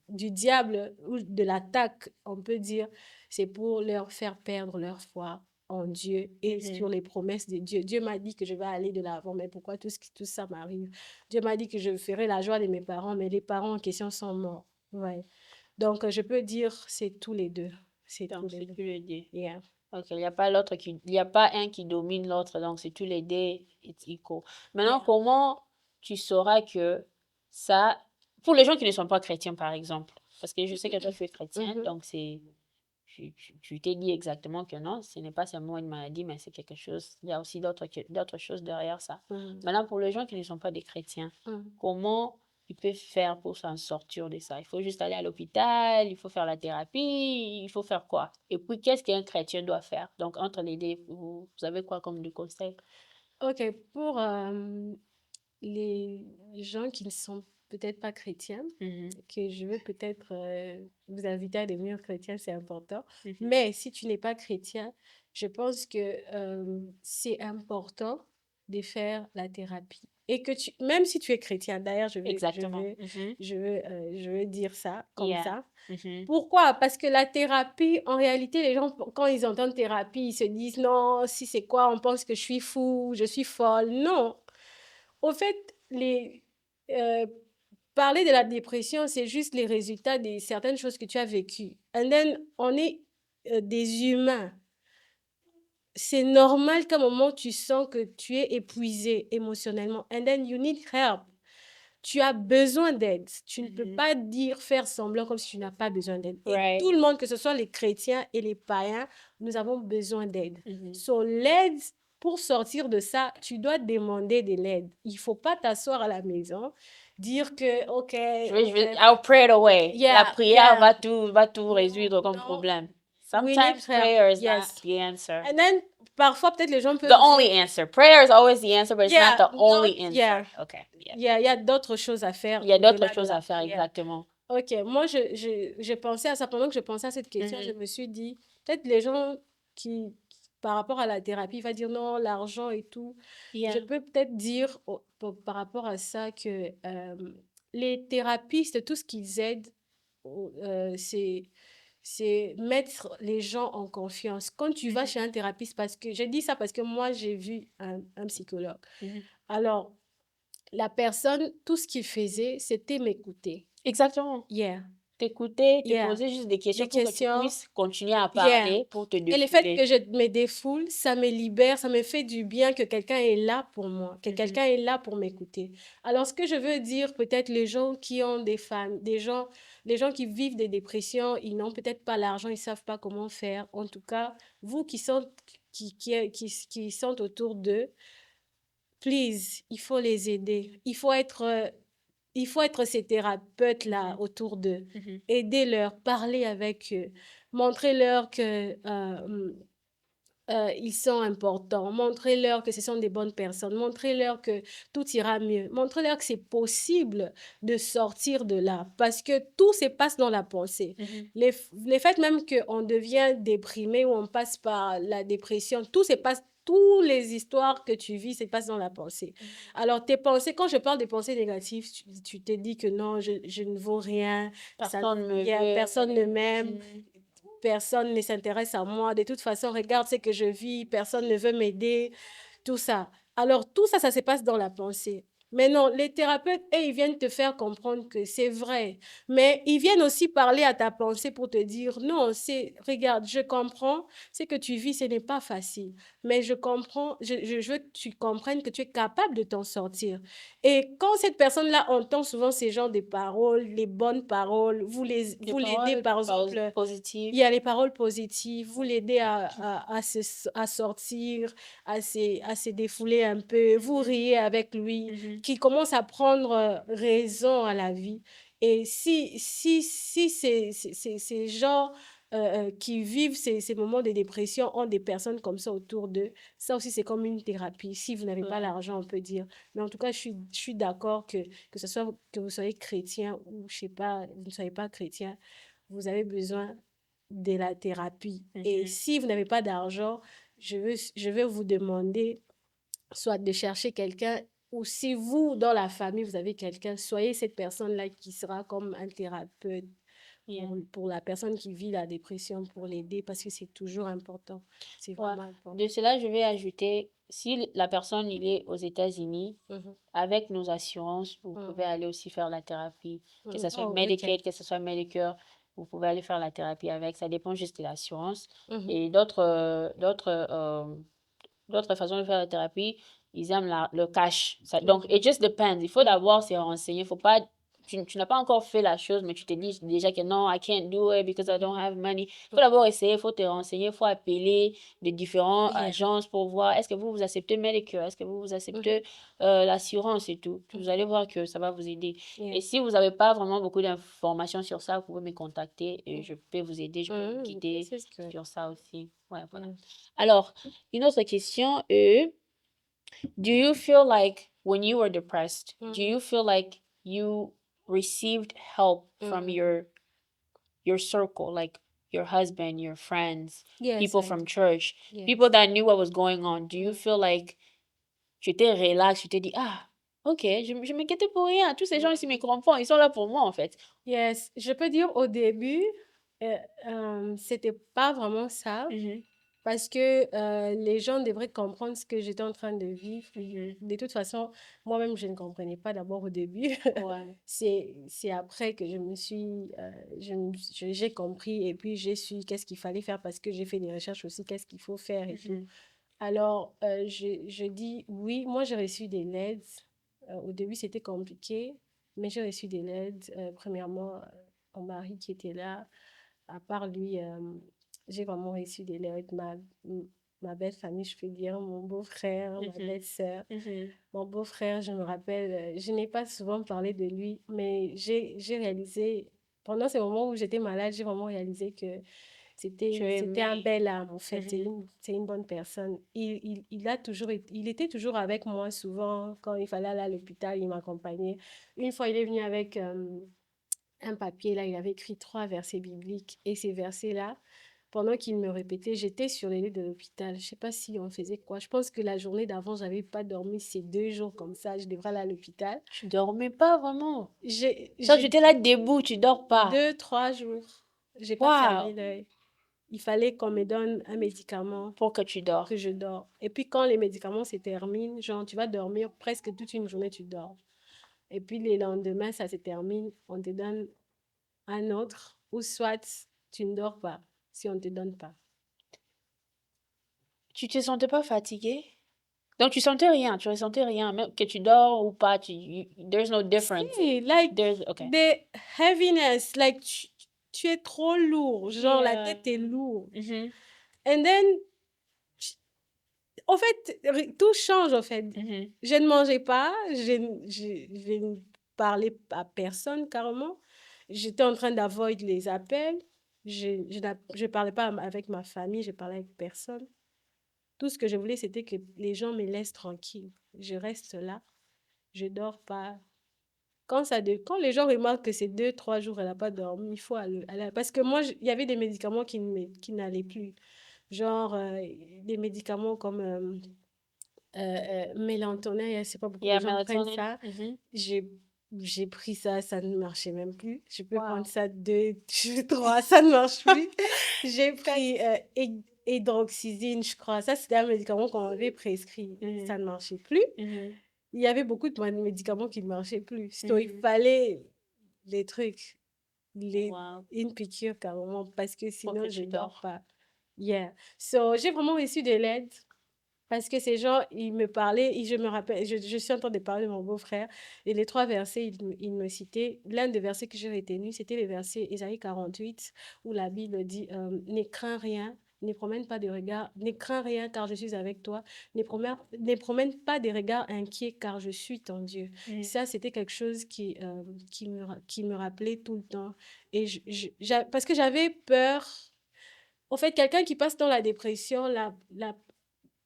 [SPEAKER 2] du diable ou de l'attaque, on peut dire, c'est pour leur faire perdre leur foi en Dieu et sur les promesses de Dieu. Dieu m'a dit que je vais aller de l'avant, mais pourquoi tout ça m'arrive? Dieu m'a dit que je ferai la joie de mes parents, mais les parents en question sont morts. Ouais. Donc, je peux dire, c'est tous les deux. C'est tous
[SPEAKER 3] Donc,
[SPEAKER 2] les
[SPEAKER 3] c'est
[SPEAKER 2] deux.
[SPEAKER 3] tous les deux.
[SPEAKER 2] Yeah.
[SPEAKER 3] Ok, il n'y a pas il y a pas un qui domine l'autre, donc c'est tous les deux, it's equal. Maintenant,
[SPEAKER 2] Yeah.
[SPEAKER 3] comment tu sauras que ça, pour les gens qui ne sont pas chrétiens, par exemple, parce que je sais que toi, tu es chrétien,
[SPEAKER 2] Mhm.
[SPEAKER 3] donc tu t'es dit exactement que non, ce n'est pas seulement une maladie, mais c'est quelque chose, il y a aussi d'autres choses derrière ça.
[SPEAKER 2] Mhm.
[SPEAKER 3] Maintenant, pour les gens qui ne sont pas des chrétiens,
[SPEAKER 2] Mhm.
[SPEAKER 3] comment ils peuvent faire pour s'en sortir de ça? Il faut juste aller à l'hôpital, il faut faire la thérapie, il faut faire quoi? Et puis, qu'est-ce qu'un chrétien doit faire? Donc, entre les deux, vous avez quoi comme du conseil?
[SPEAKER 2] Ok, pour les gens qui ne sont peut-être pas chrétiens,
[SPEAKER 3] Mhm.
[SPEAKER 2] que je veux peut-être vous inviter à devenir chrétien, c'est important.
[SPEAKER 3] Mhm.
[SPEAKER 2] Mais si tu n'es pas chrétien, je pense que c'est important de faire la thérapie. Et que même si tu es chrétien, d'ailleurs,
[SPEAKER 3] Exactement. Mhm.
[SPEAKER 2] je veux dire ça comme
[SPEAKER 3] Yeah.
[SPEAKER 2] ça.
[SPEAKER 3] Mhm.
[SPEAKER 2] Pourquoi? Parce que la thérapie, en réalité, les gens, quand ils entendent thérapie, ils se disent non, si c'est quoi, on pense que je suis fou, je suis folle. Non. Au fait, parler de la dépression, c'est juste les résultats de certaines choses que tu as vécues. And then, on est des humains. C'est normal qu'à un moment, tu sens que tu es épuisé émotionnellement. And then, you need help. Tu as besoin d'aide. Tu ne peux pas faire semblant comme si tu n'as pas besoin d'aide.
[SPEAKER 3] Right.
[SPEAKER 2] Et tout le monde, que ce soit les chrétiens et les païens, nous avons besoin d'aide.
[SPEAKER 3] Mhm.
[SPEAKER 2] So, l'aide, pour sortir de ça, tu dois demander de l'aide. Il ne faut pas t'asseoir à la maison, dire que, OK,
[SPEAKER 3] I'll pray it away.
[SPEAKER 2] Yeah,
[SPEAKER 3] La prière
[SPEAKER 2] yeah.
[SPEAKER 3] va tout résoudre comme
[SPEAKER 2] Non.
[SPEAKER 3] problème.
[SPEAKER 2] We need
[SPEAKER 3] Sometimes
[SPEAKER 2] help.
[SPEAKER 3] prayer is
[SPEAKER 2] Yes.
[SPEAKER 3] not the answer.
[SPEAKER 2] And then, parfois, peut-être les gens peuvent
[SPEAKER 3] The
[SPEAKER 2] dire,
[SPEAKER 3] only answer. Prayer is always the answer, but it's
[SPEAKER 2] Yeah,
[SPEAKER 3] not the only
[SPEAKER 2] not-
[SPEAKER 3] answer.
[SPEAKER 2] yeah.
[SPEAKER 3] Okay. Yeah.
[SPEAKER 2] il y a d'autres choses à faire.
[SPEAKER 3] Il y a d'autres
[SPEAKER 2] au-delà de
[SPEAKER 3] choses
[SPEAKER 2] la
[SPEAKER 3] à faire,
[SPEAKER 2] prière.
[SPEAKER 3] exactement.
[SPEAKER 2] Ok, moi, j'ai pensé à ça. Pendant que je pensais à cette question, je me suis dit, peut-être les gens par rapport à la thérapie, vont dire non, l'argent et tout.
[SPEAKER 3] Yeah.
[SPEAKER 2] Je peux peut-être dire par rapport à ça que les thérapistes, tout ce qu'ils aident, c'est mettre les gens en confiance. Quand tu vas chez un thérapeute, parce que j'ai dit ça parce que moi, j'ai vu un psychologue. Alors, la personne, tout ce qu'il faisait, c'était m'écouter.
[SPEAKER 3] Exactement.
[SPEAKER 2] Yeah.
[SPEAKER 3] t'écouter, te
[SPEAKER 2] Yeah.
[SPEAKER 3] poser juste des questions
[SPEAKER 2] Des
[SPEAKER 3] pour que tu
[SPEAKER 2] questions.
[SPEAKER 3] puisses continuer à
[SPEAKER 2] Yeah.
[SPEAKER 3] parler, pour te
[SPEAKER 2] Et le fait que
[SPEAKER 3] défouler.
[SPEAKER 2] je me défoule, ça me libère, ça me fait du bien que quelqu'un est là pour moi, que quelqu'un est là pour m'écouter. Alors, ce que je veux dire, peut-être les gens qui ont des femmes, les gens qui vivent des dépressions, ils n'ont peut-être pas l'argent, ils savent pas comment faire. En tout cas, vous qui sont autour d'eux, please, il faut les aider. Il faut être ces thérapeutes-là autour d'eux. Aidez-leur, parlez avec eux, montrez-leur que ils sont importants. Montrez-leur que ce sont des bonnes personnes. Montrez-leur que tout ira mieux. Montrez-leur que c'est possible de sortir de là parce que tout se passe dans la pensée. Les faits même qu'on devient déprimé ou on passe par la dépression, tout se passe. Toutes les histoires que tu vis se passent dans la pensée. Alors, tes pensées, quand je parle des pensées négatives, tu te dis que non, je ne vaux rien,
[SPEAKER 3] Personne me
[SPEAKER 2] personne ne m'aime,
[SPEAKER 3] veut.
[SPEAKER 2] personne ne s'intéresse à moi. De toute façon, regarde ce que je vis, personne ne veut m'aider, tout ça. Alors, tout ça, ça se passe dans la pensée. Mais non, les thérapeutes, eux, ils viennent te faire comprendre que c'est vrai. Mais ils viennent aussi parler à ta pensée pour te dire, non, regarde, je comprends, ce que tu vis, ce n'est pas facile. Mais je comprends, je veux que tu comprennes que tu es capable de t'en sortir. Et quand cette personne-là entend souvent ces genres de paroles, les bonnes paroles, vous l'aidez, par exemple,
[SPEAKER 3] Positive.
[SPEAKER 2] il y a les paroles positives, vous l'aidez à sortir, à se défouler un peu, vous riez avec lui, qui commence à prendre raison à la vie. Et si ces gens qui vivent ces moments de dépression ont des personnes comme ça autour d'eux, ça aussi c'est comme une thérapie. Si vous n'avez pas l'argent, on peut dire. Mais en tout cas, je suis d'accord que ce soit que vous soyez chrétien ou je sais pas, vous ne soyez pas chrétien, vous avez besoin de la thérapie. Et si vous n'avez pas d'argent, je vais vous demander soit de chercher quelqu'un ou si vous, dans la famille, vous avez quelqu'un, soyez cette personne-là qui sera comme un thérapeute pour la personne qui vit la dépression, pour l'aider, parce que c'est toujours important. C'est vraiment important.
[SPEAKER 3] De cela, je vais ajouter, si la personne il est aux États-Unis, avec nos assurances, vous pouvez aller aussi faire la thérapie, que ce soit Medicaid, que ce soit Medicare, vous pouvez aller faire la thérapie avec. Ça dépend juste de l'assurance. Et d'autres façons de faire la thérapie, ils aiment le cash. Donc, it just depends. Il faut d'abord se renseigner. Faut pas, tu n'as pas encore fait la chose, mais tu te dis déjà que non, I can't do it because I don't have money. Il faut d'abord essayer, il faut te renseigner, il faut appeler de différentes agences pour voir est-ce que vous acceptez Medicare, est-ce que vous acceptez l'assurance et tout. Vous allez voir que ça va vous aider. Et si vous n'avez pas vraiment beaucoup d'informations sur ça, vous pouvez me contacter et je peux vous aider, je peux vous guider sur ça aussi. Ouais, voilà. Alors, une autre question est, do you feel like when you were depressed, do you feel like you received help from your circle, like your husband, your friends, people from church, people that knew what was going on? Do you feel like tu étais relax, tu t'es dit, ah, ok, je m'inquiétais pour rien, tous ces gens ici me comprennent, ils sont là pour moi en fait.
[SPEAKER 2] Yes, je peux dire au début, c'était pas vraiment ça. Parce que les gens devraient comprendre ce que j'étais en train de vivre. De toute façon, moi-même, je ne comprenais pas d'abord au début. C'est après que j'ai compris et puis j'ai su qu'est-ce qu'il fallait faire parce que j'ai fait des recherches aussi, qu'est-ce qu'il faut faire et tout. Alors, je dis oui, moi j'ai reçu des LED. Au début, c'était compliqué, mais j'ai reçu des LED. Premièrement, mon mari qui était là, à part lui, j'ai vraiment reçu des lettres. Ma belle famille, je peux dire, mon beau-frère, ma belle-sœur. Mon beau-frère, je me rappelle, je n'ai pas souvent parlé de lui, mais j'ai réalisé, pendant ces moments où j'étais malade, j'ai vraiment réalisé que c'était un bel âme, en fait. C'est une bonne personne. Il était toujours avec moi souvent. Quand il fallait aller à l'hôpital, il m'accompagnait. Une fois, il est venu avec un papier, là, il avait écrit 3 versets bibliques. Et ces versets-là, pendant qu'il me répétait, j'étais sur les lits de l'hôpital. Je ne sais pas si on faisait quoi. Je pense que la journée d'avant, je n'avais pas dormi. C'est 2 jours comme ça. Je devrais aller à l'hôpital.
[SPEAKER 3] Tu dormais pas vraiment.
[SPEAKER 2] Quand
[SPEAKER 3] j'étais là debout, tu dors pas.
[SPEAKER 2] 2-3 jours. J'ai pas fermé l'œil. Il fallait qu'on me donne un médicament
[SPEAKER 3] pour que tu dors.
[SPEAKER 2] Que je dors. Et puis quand les médicaments se terminent, genre tu vas dormir presque toute une journée, tu dors. Et puis le lendemain, ça se termine, on te donne un autre, ou soit tu ne dors pas si on ne te donne pas.
[SPEAKER 3] Tu te sentais pas fatiguée? Donc, tu sentais rien, tu ressentais rien, même que tu dors ou pas, there's no difference.
[SPEAKER 2] Si, like,
[SPEAKER 3] Okay.
[SPEAKER 2] the heaviness, like, tu es trop lourd, genre, la tête est lourde.
[SPEAKER 3] Mhm,
[SPEAKER 2] And then, en fait, tout change, en fait.
[SPEAKER 3] mhm.
[SPEAKER 2] Je ne mangeais pas, je ne parlais à personne, carrément. J'étais en train d'avoid les appels. Je parlais pas avec ma famille, je parlais avec personne. Tout ce que je voulais, c'était que les gens me laissent tranquille. Je reste là, je dors pas. Quand les gens remarquent que c'est 2, 3 jours, elle n'a pas dormi, il faut aller. Parce que moi, il y avait des médicaments qui n'allaient plus. Genre, des médicaments comme mélatonine, je ne sais pas beaucoup de gens prennent
[SPEAKER 3] melatonin.
[SPEAKER 2] ça.
[SPEAKER 3] Mhm.
[SPEAKER 2] J'ai pris ça, ça ne marchait même plus. Je peux
[SPEAKER 3] Wow.
[SPEAKER 2] prendre ça 2, 3, ça ne marche plus. J'ai pris hydroxyzine, je crois. Ça, c'était un médicament qu'on m'avait prescrit.
[SPEAKER 3] Mhm.
[SPEAKER 2] Ça ne marchait plus.
[SPEAKER 3] Mhm.
[SPEAKER 2] Il y avait beaucoup de médicaments qui ne marchaient plus. Donc, il
[SPEAKER 3] Mhm.
[SPEAKER 2] fallait les trucs,
[SPEAKER 3] Wow.
[SPEAKER 2] une piqûre carrément, parce que
[SPEAKER 3] Pour
[SPEAKER 2] sinon,
[SPEAKER 3] que
[SPEAKER 2] je
[SPEAKER 3] tu
[SPEAKER 2] ne dors
[SPEAKER 3] dors.
[SPEAKER 2] pas. Yeah. So, j'ai vraiment reçu de l'aide. Parce que ces gens, ils me parlaient, et je me rappelle, je suis en train de parler de mon beau-frère, et les 3 versets, il me citait. L'un des versets que j'ai retenu, c'était le verset Ésaïe 48, où la Bible dit ne crains rien, ne promène pas de regard, ne crains rien car je suis avec toi, ne promène pas des regards inquiets car je suis ton Dieu.
[SPEAKER 3] Mhm.
[SPEAKER 2] Ça, c'était quelque chose qui me rappelait tout le temps. Et parce que j'avais peur. En fait, quelqu'un qui passe dans la dépression,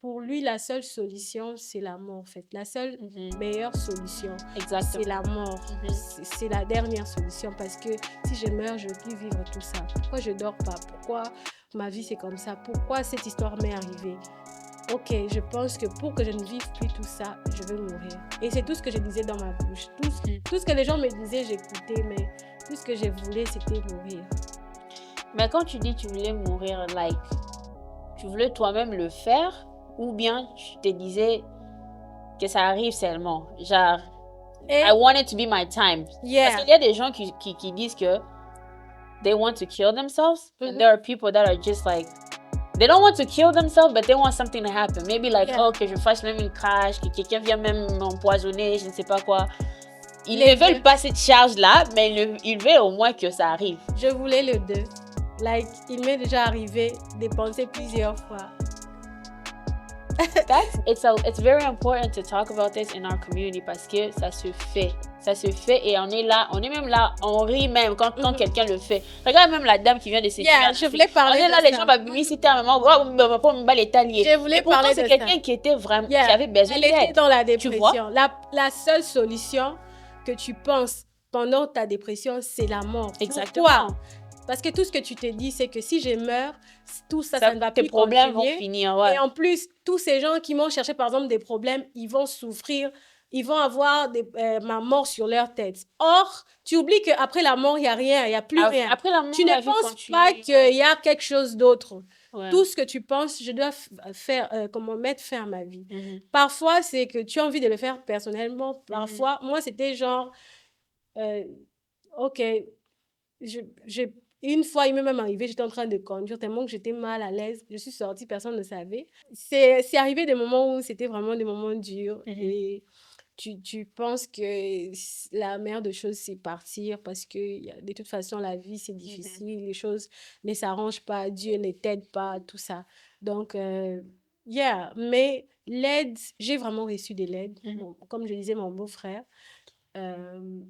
[SPEAKER 2] pour lui, la seule solution, c'est la mort, en fait. La seule meilleure solution, c'est la mort. C'est la dernière solution parce que si je meurs, je ne veux plus vivre tout ça. Pourquoi je ne dors pas? Pourquoi ma vie, c'est comme ça? Pourquoi cette histoire m'est arrivée? Ok, je pense que pour que je ne vive plus tout ça, je veux mourir. Et c'est tout ce que je disais dans ma bouche. Tout ce que les gens me disaient, j'écoutais, mais tout ce que je voulais, c'était mourir.
[SPEAKER 3] Mais quand tu dis tu voulais mourir, like, tu voulais toi-même le faire ou bien tu te disais que ça arrive seulement? Genre, I want it to be my time.
[SPEAKER 2] Yeah.
[SPEAKER 3] Parce qu'il y a des gens qui disent que they want to kill themselves. And there are people that are just like, they don't want to kill themselves, but they want something to happen. Maybe like, oh, que je fasse même une crash, que quelqu'un vienne même m'empoisonner, je ne sais pas quoi. Ils ne veulent pas cette charge-là, mais ils veulent au moins que ça arrive.
[SPEAKER 2] Je voulais le 2. Like, il m'est déjà arrivé de penser plusieurs fois.
[SPEAKER 3] It's very important to talk about this in our community parce que ça se fait. Ça se fait et on est même là, on rit même quand quelqu'un le fait. Regarde même la dame qui vient de s'écrire.
[SPEAKER 2] Yeah, je voulais parler
[SPEAKER 3] de ça. On est là, les gens m'imiter à un moment,
[SPEAKER 2] je voulais parler de ça.
[SPEAKER 3] c'est quelqu'un qui était vraiment, qui avait besoin d'aide.
[SPEAKER 2] Elle était dans la dépression. La seule solution que tu penses pendant ta dépression, c'est la mort.
[SPEAKER 3] Exactement.
[SPEAKER 2] Pourquoi? Parce que tout ce que tu te dis, c'est que si je meurs, tout ça ne va plus continuer.
[SPEAKER 3] Tes problèmes vont finir, ouais.
[SPEAKER 2] Et en plus, tous ces gens qui m'ont cherché, par exemple, des problèmes, ils vont souffrir, ils vont avoir ma mort sur leur tête. Or, tu oublies qu'après la mort, il n'y a rien, il n'y a plus rien.
[SPEAKER 3] Après la mort,
[SPEAKER 2] tu ne penses pas qu'il y a quelque chose d'autre. Ouais. Tout ce que tu penses, je dois faire, mettre fin à ma vie. Parfois, c'est que tu as envie de le faire personnellement. Parfois, moi, c'était genre, ok, une fois, il m'est même arrivé, j'étais en train de conduire, tellement que j'étais mal à l'aise. Je suis sortie, personne ne savait. C'est arrivé des moments où c'était vraiment des moments durs. Et tu penses que la meilleure des choses, c'est partir parce que de toute façon, la vie, c'est difficile. Les choses ne s'arrangent pas, Dieu ne t'aide pas, tout ça. Donc, mais l'aide, j'ai vraiment reçu de l'aide. Bon, comme je disais, mon beau-frère.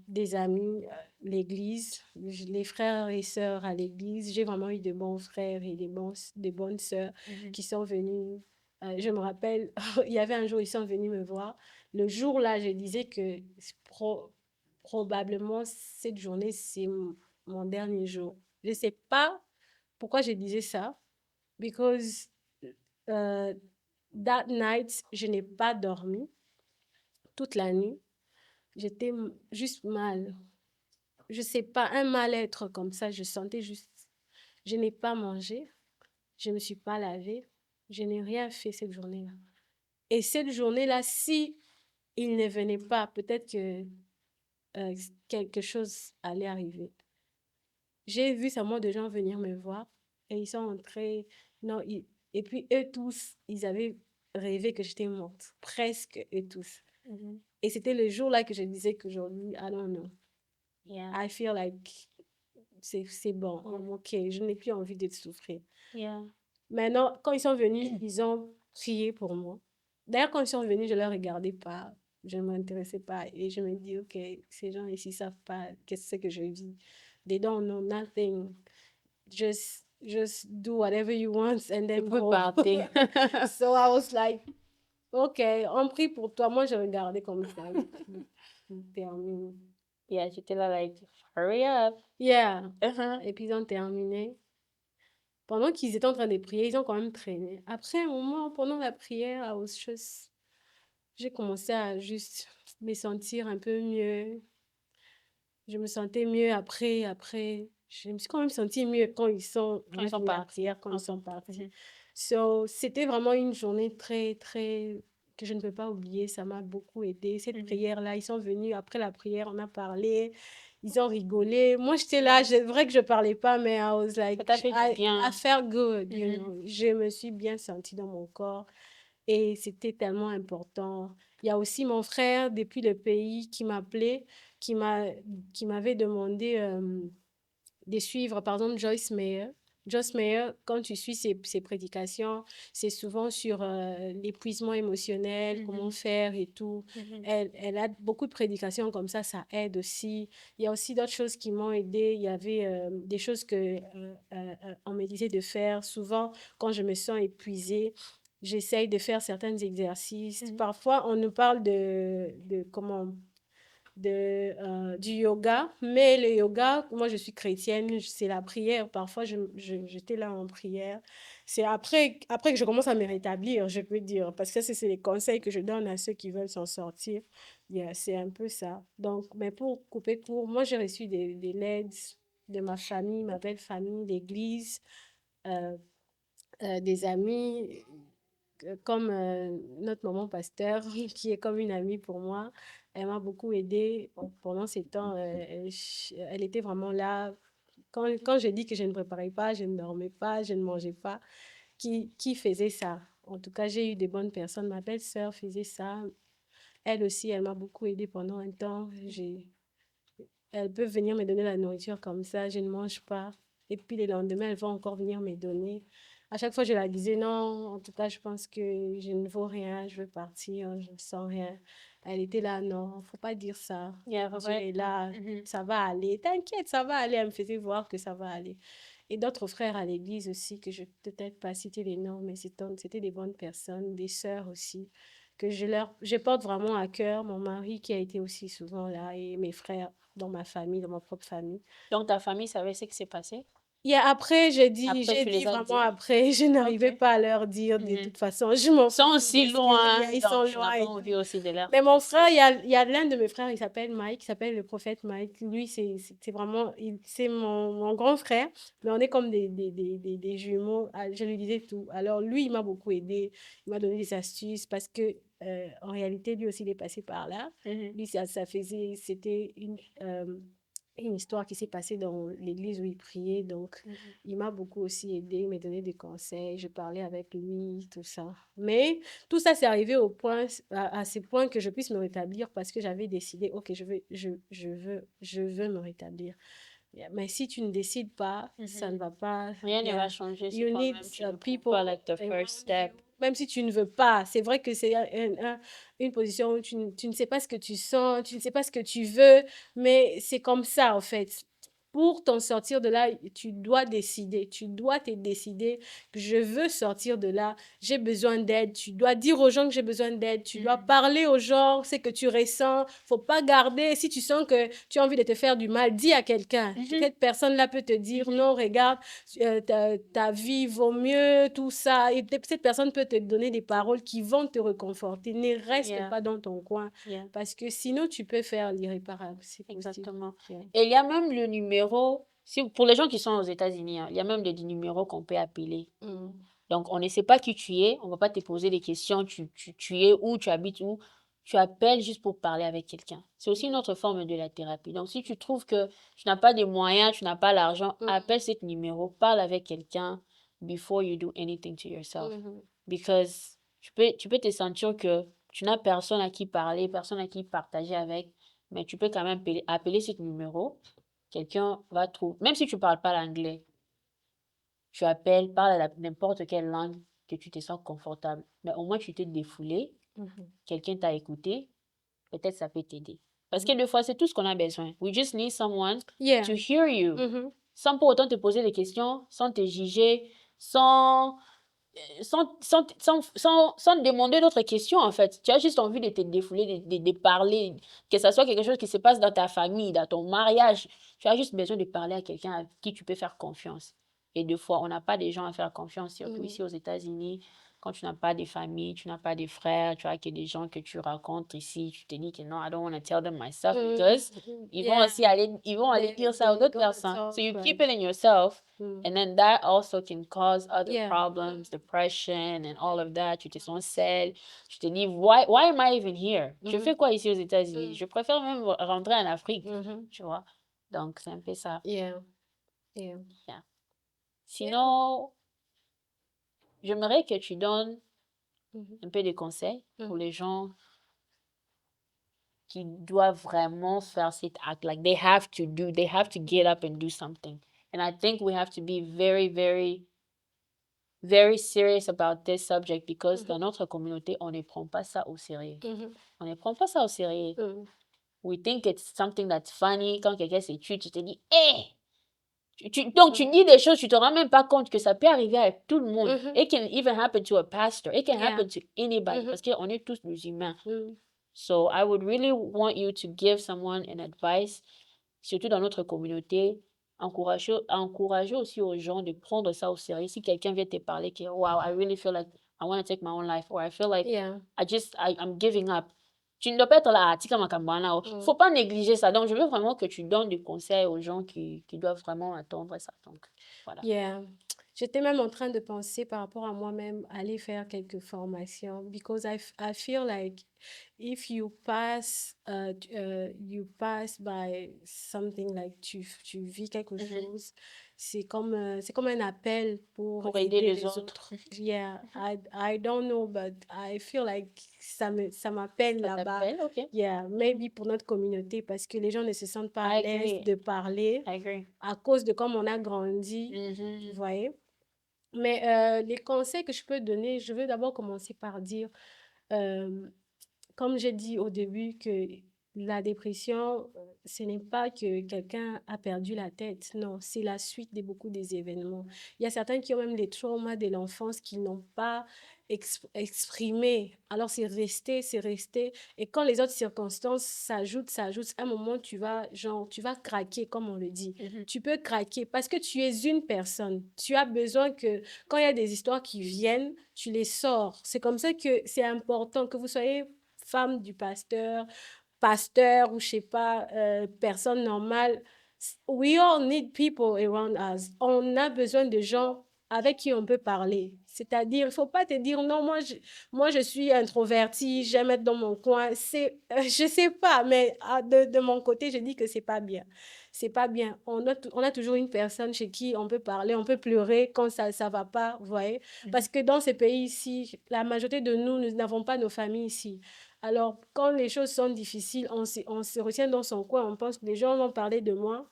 [SPEAKER 2] Des amis, l'église, les frères et sœurs à l'église. J'ai vraiment eu de bons frères et de bonnes sœurs qui sont venus. Je me rappelle, il y avait un jour, ils sont venus me voir. Le jour-là, je disais que probablement cette journée, c'est mon dernier jour. Je ne sais pas pourquoi je disais ça. Because that night, je n'ai pas dormi toute la nuit. J'étais juste mal. Je sais pas, un mal-être comme ça, je sentais juste. Je n'ai pas mangé, je ne me suis pas lavée, je n'ai rien fait cette journée-là. Et cette journée-là, si il ne venait pas, peut-être que quelque chose allait arriver. j'ai vu seulement de gens venir me voir et ils sont entrés. Non, et puis eux tous, ils avaient rêvé que j'étais morte. Presque eux tous. Et c'était le jour-là que je disais qu'aujourd'hui, I don't know.
[SPEAKER 3] Yeah.
[SPEAKER 2] I feel like c'est bon, ok, je n'ai plus envie de souffrir.
[SPEAKER 3] Yeah.
[SPEAKER 2] Maintenant, quand ils sont venus, ils ont prié pour moi. D'ailleurs, quand ils sont venus, je ne les regardais pas, je ne m'intéressais pas. Et je me dis, ok, ces gens ici ne savent pas qu'est-ce que je vis. They don't know nothing. Just do whatever you want and then
[SPEAKER 3] Tu peux
[SPEAKER 2] go.
[SPEAKER 3] partir.
[SPEAKER 2] So I was like, ok, on prie pour toi. Moi, je regardais comme ça. Termine.
[SPEAKER 3] Yeah, j'étais là, like, hurry up.
[SPEAKER 2] Yeah. Et puis ils ont terminé. Pendant qu'ils étaient en train de prier, ils ont quand même traîné. Après un moment, pendant la prière, j'ai commencé à juste me sentir un peu mieux. Je me sentais mieux après. Je me suis quand même sentie mieux quand ils sont
[SPEAKER 3] Quand ils sont
[SPEAKER 2] fini la
[SPEAKER 3] partis.
[SPEAKER 2] prière, quand ils sont partis.
[SPEAKER 3] Mhm.
[SPEAKER 2] So, c'était vraiment une journée très, très que je ne peux pas oublier. Ça m'a beaucoup aidé. Cette prière-là, ils sont venus après la prière, on a parlé. Ils ont rigolé. Moi, j'étais là, c'est vrai que je parlais pas, mais I was like,
[SPEAKER 3] Ça t'a fait du bien.
[SPEAKER 2] I felt good, you know. Je me suis bien sentie dans mon corps et c'était tellement important. Il y a aussi mon frère depuis le pays qui m'appelait, qui m'avait demandé de suivre, par exemple, Joyce Meyer. Joyce Meyer, quand tu suis ses prédications, c'est souvent sur l'épuisement émotionnel, comment faire et tout. Elle a beaucoup de prédications comme ça aide aussi. Il y a aussi d'autres choses qui m'ont aidé. Il y avait des choses que on me disait de faire. Souvent, quand je me sens épuisée, j'essaye de faire certains exercices. Parfois, on nous parle du yoga, mais le yoga, moi je suis chrétienne, c'est la prière. Parfois, j'étais là en prière. C'est après que je commence à me rétablir, je peux dire, parce que c'est les conseils que je donne à ceux qui veulent s'en sortir. Yeah, c'est un peu ça. Donc, mais pour couper court, moi j'ai reçu des l'aide de ma famille, ma belle famille, l'église, euh, des amis comme notre maman pasteur, qui est comme une amie pour moi. Elle m'a beaucoup aidée pendant ces temps. Elle était vraiment là. Quand je dis que je ne préparais pas, je ne dormais pas, je ne mangeais pas, qui faisait ça? En tout cas, j'ai eu des bonnes personnes. Ma belle-sœur faisait ça. Elle aussi, elle m'a beaucoup aidée pendant un temps. Elle peut venir me donner la nourriture comme ça, je ne mange pas. Et puis le lendemain, elle va encore venir me donner. À chaque fois, je la disais non, en tout cas, je pense que je ne vaux rien, je veux partir, je ne sens rien. Elle était là, non, faut pas dire ça.
[SPEAKER 3] Yeah,
[SPEAKER 2] Dieu est là, ça va aller. T'inquiète, ça va aller. Elle me faisait voir que ça va aller. Et d'autres frères à l'église aussi, que je ne peux peut-être pas citer les noms, mais c'était des bonnes personnes, des sœurs aussi, que je porte vraiment à cœur. Mon mari qui a été aussi souvent là et mes frères dans ma famille, dans ma propre famille.
[SPEAKER 3] Donc, ta famille savait ce qui s'est passé?
[SPEAKER 2] Après, j'ai dit
[SPEAKER 3] Après, tu les as
[SPEAKER 2] vraiment
[SPEAKER 3] dit?
[SPEAKER 2] après, je n'arrivais
[SPEAKER 3] Ok.
[SPEAKER 2] pas à leur dire de toute façon, je m'en
[SPEAKER 3] Ils sont
[SPEAKER 2] fous
[SPEAKER 3] aussi
[SPEAKER 2] de ce
[SPEAKER 3] loin,
[SPEAKER 2] qu'ils- ils sont
[SPEAKER 3] donc tu
[SPEAKER 2] loin
[SPEAKER 3] n'as
[SPEAKER 2] et
[SPEAKER 3] pas envie
[SPEAKER 2] tout.
[SPEAKER 3] aussi de leur
[SPEAKER 2] Mais mon
[SPEAKER 3] forcer.
[SPEAKER 2] frère, il y a l'un de mes frères, il s'appelle Mike, il s'appelle le prophète Mike. Lui, c'est vraiment, c'est mon grand frère, mais on est comme des jumeaux. Ah, je lui disais tout. Alors, lui, il m'a beaucoup aidé, il m'a donné des astuces parce que, en réalité, lui aussi, il est passé par là. Lui, c'était une histoire qui s'est passée dans l'église où il priait. Donc, il m'a beaucoup aussi aidé, il m'a donné des conseils, je parlais avec lui, tout ça. Mais tout ça, c'est arrivé à ces points que je puisse me rétablir parce que j'avais décidé, ok, je veux me rétablir. Mais si tu ne décides pas, ça ne va pas.
[SPEAKER 3] Rien ne va changer si
[SPEAKER 2] You need
[SPEAKER 3] toi-même tu ne prends
[SPEAKER 2] people
[SPEAKER 3] pas like the
[SPEAKER 2] around
[SPEAKER 3] first step.
[SPEAKER 2] you. Même si tu ne veux pas, c'est vrai que c'est une position où tu ne sais pas ce que tu sens, tu ne sais pas ce que tu veux, mais c'est comme ça en fait. Pour t'en sortir de là, tu dois te décider que je veux sortir de là, j'ai besoin d'aide. Tu dois dire aux gens que j'ai besoin d'aide, tu dois parler aux gens, ce que tu ressens. Faut pas garder, si tu sens que tu as envie de te faire du mal, dis à quelqu'un. Cette personne-là peut te dire, non, regarde, ta vie vaut mieux, tout ça. Et cette personne peut te donner des paroles qui vont te réconforter. Ne reste pas dans ton coin, parce que sinon, tu peux faire l'irréparable.
[SPEAKER 3] Exactement.
[SPEAKER 2] Yeah.
[SPEAKER 3] Et il y a même le numéro, pour les gens qui sont aux États-Unis, il y a même des numéros qu'on peut appeler. Donc, on ne sait pas qui tu es, on ne va pas te poser des questions, tu es où, tu habites où. tu appelles juste pour parler avec quelqu'un. C'est aussi une autre forme de la thérapie. Donc, si tu trouves que tu n'as pas de moyens, tu n'as pas l'argent, appelle ce numéro, parle avec quelqu'un before you do anything to yourself. Because tu peux te sentir que tu n'as personne à qui parler, personne à qui partager avec, mais tu peux quand même appeler ce numéro. Quelqu'un va trouver, même si tu ne parles pas l'anglais, tu appelles, parle à n'importe quelle langue que tu te sens confortable. Mais au moins, tu t'es défoulé, quelqu'un t'a écouté, peut-être ça peut t'aider. Parce que des fois, c'est tout ce qu'on a besoin. We just need someone to hear you. Sans pour autant te poser des questions, sans te juger, sans demander d'autres questions, en fait. Tu as juste envie de te défouler, de parler, que ce soit quelque chose qui se passe dans ta famille, dans ton mariage. Tu as juste besoin de parler à quelqu'un à qui tu peux faire confiance. Et des fois, on n'a pas des gens à faire confiance, surtout ici aux États-Unis. Quand tu n'as pas de famille, tu n'as pas de frères, tu as que des gens que tu rencontres ici, tu te dis que non, I don't want to tell them myself because ils vont aussi aller dire ça aux autres personnes. So you keep it in yourself, and then that also can cause other problems, depression and all of that. Tu te sens seul. Tu te dis, why am I even here? Je fais quoi ici aux États-Unis? Je préfère même rentrer en Afrique, tu vois. Donc, c'est un peu ça. Sinon, j'aimerais que tu donnes un peu de conseils pour les gens qui doivent vraiment faire cet acte. Like, they have to get up and do something. And I think we have to be very, very, very serious about this subject because dans notre communauté, on ne prend pas ça au sérieux. On ne prend pas ça au sérieux. We think it's something that's funny. Quand quelqu'un se tue, tu te dis, hey! Donc, tu dis des choses, tu te rends même pas compte que ça peut arriver à tout le monde. It can even happen to a pastor. It can happen to anybody. Parce qu'on est tous des humains. So, I would really want you to give someone an advice, surtout dans notre communauté. Encourager aussi aux gens de prendre ça au sérieux. Si quelqu'un vient te parler que, wow, I really feel like I want to take my own life, or I feel like I'm giving up. Tu ne dois pas être là, tika makambana. Faut pas négliger ça. Donc, je veux vraiment que tu donnes des conseils aux gens qui doivent vraiment attendre ça. Donc, voilà.
[SPEAKER 2] J'étais même en train de penser par rapport à moi-même, aller faire quelques formations. Because I feel like if you pass by something like tu vis quelque chose, c'est comme un appel pour
[SPEAKER 3] aider les autres.
[SPEAKER 2] Yeah, I don't know, but I feel like ça m'appelle là-bas. Yeah, maybe pour notre communauté, parce que les gens ne se sentent pas à l'aise de parler à cause de comme on a grandi, vous voyez. Mais les conseils que je peux donner, je veux d'abord commencer par dire, comme j'ai dit au début, que la dépression, ce n'est pas que quelqu'un a perdu la tête. Non, c'est la suite de beaucoup des événements. Il y a certains qui ont même des traumas de l'enfance qu'ils n'ont pas exprimés. Alors, c'est resté. Et quand les autres circonstances s'ajoutent, à un moment, tu vas craquer, comme on le dit. Tu peux craquer parce que tu es une personne. Tu as besoin que, quand il y a des histoires qui viennent, tu les sors. C'est comme ça que c'est important que vous soyez femme du pasteur ou je sais pas, personne normale. We all need people around us. On a besoin de gens avec qui on peut parler. C'est-à-dire, il faut pas te dire, non, moi je suis introvertie, j'aime être dans mon coin. Je sais pas, mais de mon côté, je dis que c'est pas bien. C'est pas bien. On a toujours une personne chez qui on peut parler, on peut pleurer quand ça va pas, vous voyez. Parce que dans ces pays ici, la majorité de nous n'avons pas nos familles ici. Alors, quand les choses sont difficiles, on se retient dans son coin, on pense que les gens vont parler de moi.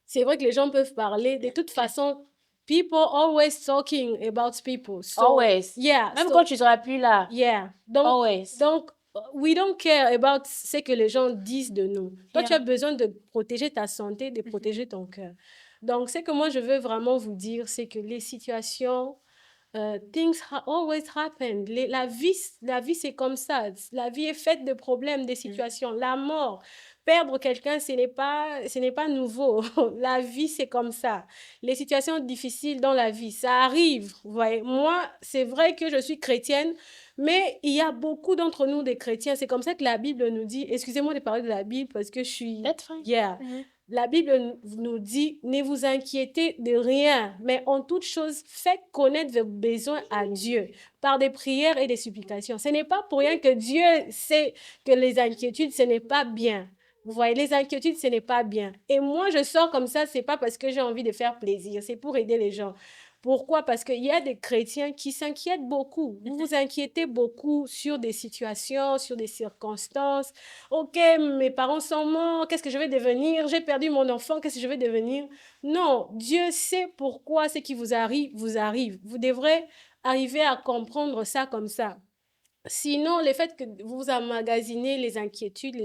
[SPEAKER 2] C'est vrai que les gens peuvent parler. De toute façon, people always talking about people. So,
[SPEAKER 3] always.
[SPEAKER 2] Yeah.
[SPEAKER 3] Même quand tu seras plus là.
[SPEAKER 2] Yeah.
[SPEAKER 3] Always.
[SPEAKER 2] Donc, we don't care about ce que les gens disent de nous. Toi, tu as besoin de protéger ta santé, de protéger ton cœur. Donc, ce que moi, je veux vraiment vous dire, c'est que les situations... things always happen. La vie, c'est comme ça. La vie est faite de problèmes, de situations. La mort, perdre quelqu'un, ce n'est pas nouveau. La vie, c'est comme ça. Les situations difficiles dans la vie, ça arrive. Vous voyez, moi, c'est vrai que je suis chrétienne, mais il y a beaucoup d'entre nous des chrétiens. C'est comme ça que la Bible nous dit, excusez-moi de parler de la Bible parce que je suis...
[SPEAKER 3] That's fine.
[SPEAKER 2] Yeah. La Bible nous dit, ne vous inquiétez de rien, mais en toute chose, faites connaître vos besoins à Dieu par des prières et des supplications. Ce n'est pas pour rien que Dieu sait que les inquiétudes, ce n'est pas bien. Vous voyez, les inquiétudes, ce n'est pas bien. Et moi, je sors comme ça, c'est pas parce que j'ai envie de faire plaisir, c'est pour aider les gens. Pourquoi? Parce qu'il y a des chrétiens qui s'inquiètent beaucoup. Vous vous inquiétez beaucoup sur des situations, sur des circonstances. OK, mes parents sont morts, qu'est-ce que je vais devenir? J'ai perdu mon enfant, qu'est-ce que je vais devenir? Non, Dieu sait pourquoi ce qui vous arrive, vous arrive. Vous devrez arriver à comprendre ça comme ça. Sinon, le fait que vous emmagasinez les inquiétudes,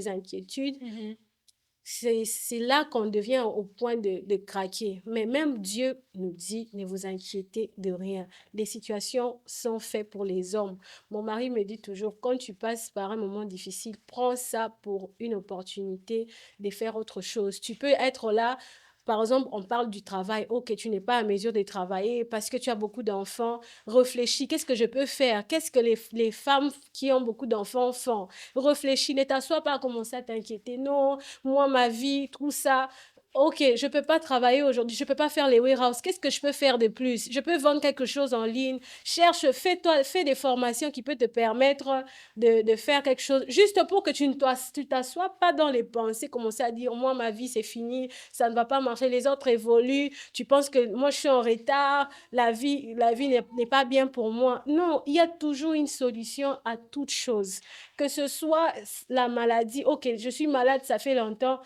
[SPEAKER 2] c'est là qu'on devient au point de craquer. Mais même Dieu nous dit, ne vous inquiétez de rien. Les situations sont faites pour les hommes. Mon mari me dit toujours, quand tu passes par un moment difficile, prends ça pour une opportunité de faire autre chose. Tu peux être là. Par exemple, on parle du travail. Ok, tu n'es pas à mesure de travailler parce que tu as beaucoup d'enfants. Réfléchis, qu'est-ce que je peux faire? Qu'est-ce que les femmes qui ont beaucoup d'enfants font? Réfléchis, ne t'assois pas à commencer à t'inquiéter. Non, moi, ma vie, tout ça. Ok, je ne peux pas travailler aujourd'hui, je ne peux pas faire les warehouse. Qu'est-ce que je peux faire de plus? Je peux vendre quelque chose en ligne. Cherche, fais des formations qui peuvent te permettre de faire quelque chose, juste pour que tu ne t'assois pas dans les pensées, commencer à dire, moi, ma vie, c'est fini, ça ne va pas marcher, les autres évoluent, tu penses que moi, je suis en retard, la vie n'est pas bien pour moi. Non, il y a toujours une solution à toute chose. Que ce soit la maladie, ok, je suis malade, ça fait longtemps.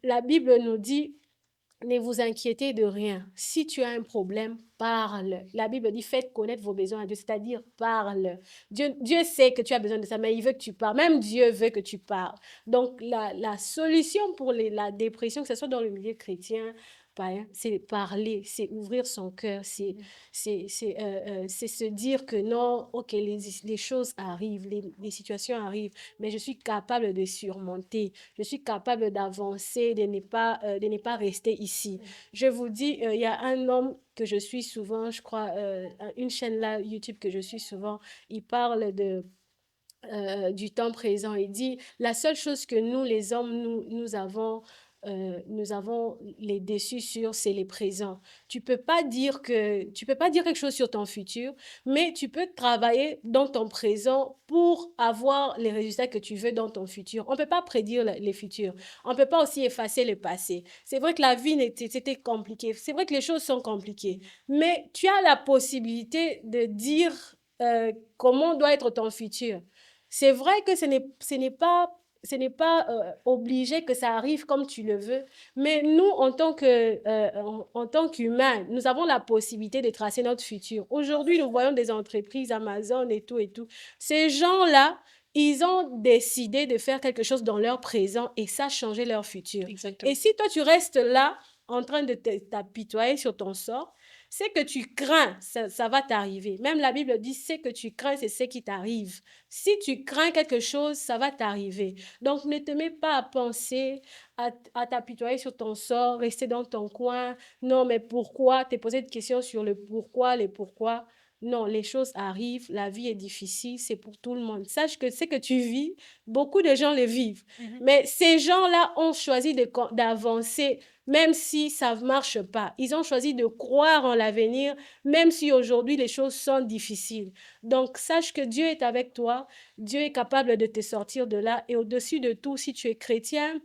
[SPEAKER 2] La Bible nous dit, ne vous inquiétez de rien. Si tu as un problème, parle. La Bible dit, faites connaître vos besoins à Dieu, c'est-à-dire parle. Dieu sait que tu as besoin de ça, mais il veut que tu parles. Même Dieu veut que tu parles. Donc, la solution pour la dépression, que ce soit dans le milieu chrétien, c'est parler, c'est ouvrir son cœur, c'est se dire que non, ok, les choses arrivent, les situations arrivent, mais je suis capable de surmonter, je suis capable d'avancer, de ne pas rester ici. Je vous dis, il y a un homme que je suis souvent, je crois, une chaîne là, YouTube que je suis souvent, il parle du temps présent. Il dit, la seule chose que nous, les hommes, nous avons les dessus sur, c'est les présents. Tu peux pas dire quelque chose sur ton futur, mais tu peux travailler dans ton présent pour avoir les résultats que tu veux dans ton futur. On peut pas prédire les futurs. On peut pas aussi effacer le passé. C'est vrai que la vie c'était compliqué. C'est vrai que les choses sont compliquées, mais tu as la possibilité de dire comment doit être ton futur. C'est vrai que ce n'est pas obligé que ça arrive comme tu le veux, mais nous, en tant qu'humains, nous avons la possibilité de tracer notre futur. Aujourd'hui, nous voyons des entreprises, Amazon et tout et tout. Ces gens-là, ils ont décidé de faire quelque chose dans leur présent et ça a changé leur futur.
[SPEAKER 3] Exactement.
[SPEAKER 2] Et si toi, tu restes là en train de t'apitoyer sur ton sort, c'est que tu crains, ça va t'arriver. Même la Bible dit, c'est que tu crains, c'est ce qui t'arrive. Si tu crains quelque chose, ça va t'arriver. Donc, ne te mets pas à penser, à t'apitoyer sur ton sort, rester dans ton coin. Non, mais pourquoi? Te poser des questions sur le pourquoi, les pourquoi. Non, les choses arrivent, la vie est difficile, c'est pour tout le monde. Sache que ce que tu vis, beaucoup de gens le vivent. Mais ces gens-là ont choisi d'avancer, même si ça ne marche pas. Ils ont choisi de croire en l'avenir, même si aujourd'hui les choses sont difficiles. Donc, sache que Dieu est avec toi. Dieu est capable de te sortir de là. Et au-dessus de tout, si tu es chrétien,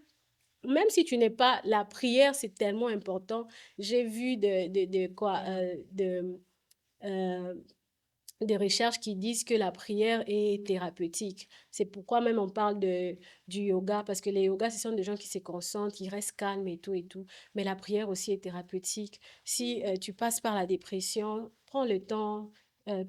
[SPEAKER 2] même si tu n'es pas, la prière, c'est tellement important. J'ai vu euh, des recherches qui disent que la prière est thérapeutique. C'est pourquoi même on parle du yoga, parce que les yogas, ce sont des gens qui se concentrent, qui restent calmes et tout et tout. Mais la prière aussi est thérapeutique. Si tu passes par la dépression, prends le temps,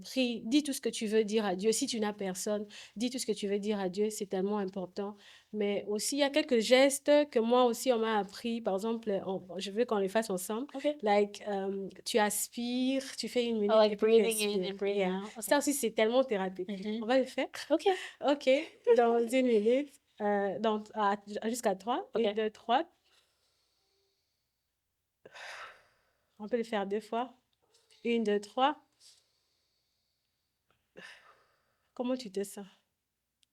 [SPEAKER 2] prie, dis tout ce que tu veux dire à Dieu. Si tu n'as personne, dis tout ce que tu veux dire à Dieu, c'est tellement important. Mais aussi, il y a quelques gestes que moi aussi, on m'a appris. Par exemple, je veux qu'on les fasse ensemble.
[SPEAKER 3] Okay.
[SPEAKER 2] Like, tu aspires, tu fais une minute.
[SPEAKER 3] Oh, like
[SPEAKER 2] et puis tu
[SPEAKER 3] breathing in
[SPEAKER 2] expires.
[SPEAKER 3] and breathing
[SPEAKER 2] Yeah.
[SPEAKER 3] out. Okay.
[SPEAKER 2] Ça aussi, c'est tellement thérapeutique. On va le faire.
[SPEAKER 3] Ok.
[SPEAKER 2] OK. Dans une minute, jusqu'à 3.
[SPEAKER 3] Ok.
[SPEAKER 2] 1, 2, 3. On peut le faire 2 fois. 1, 2, 3. Comment tu te sens?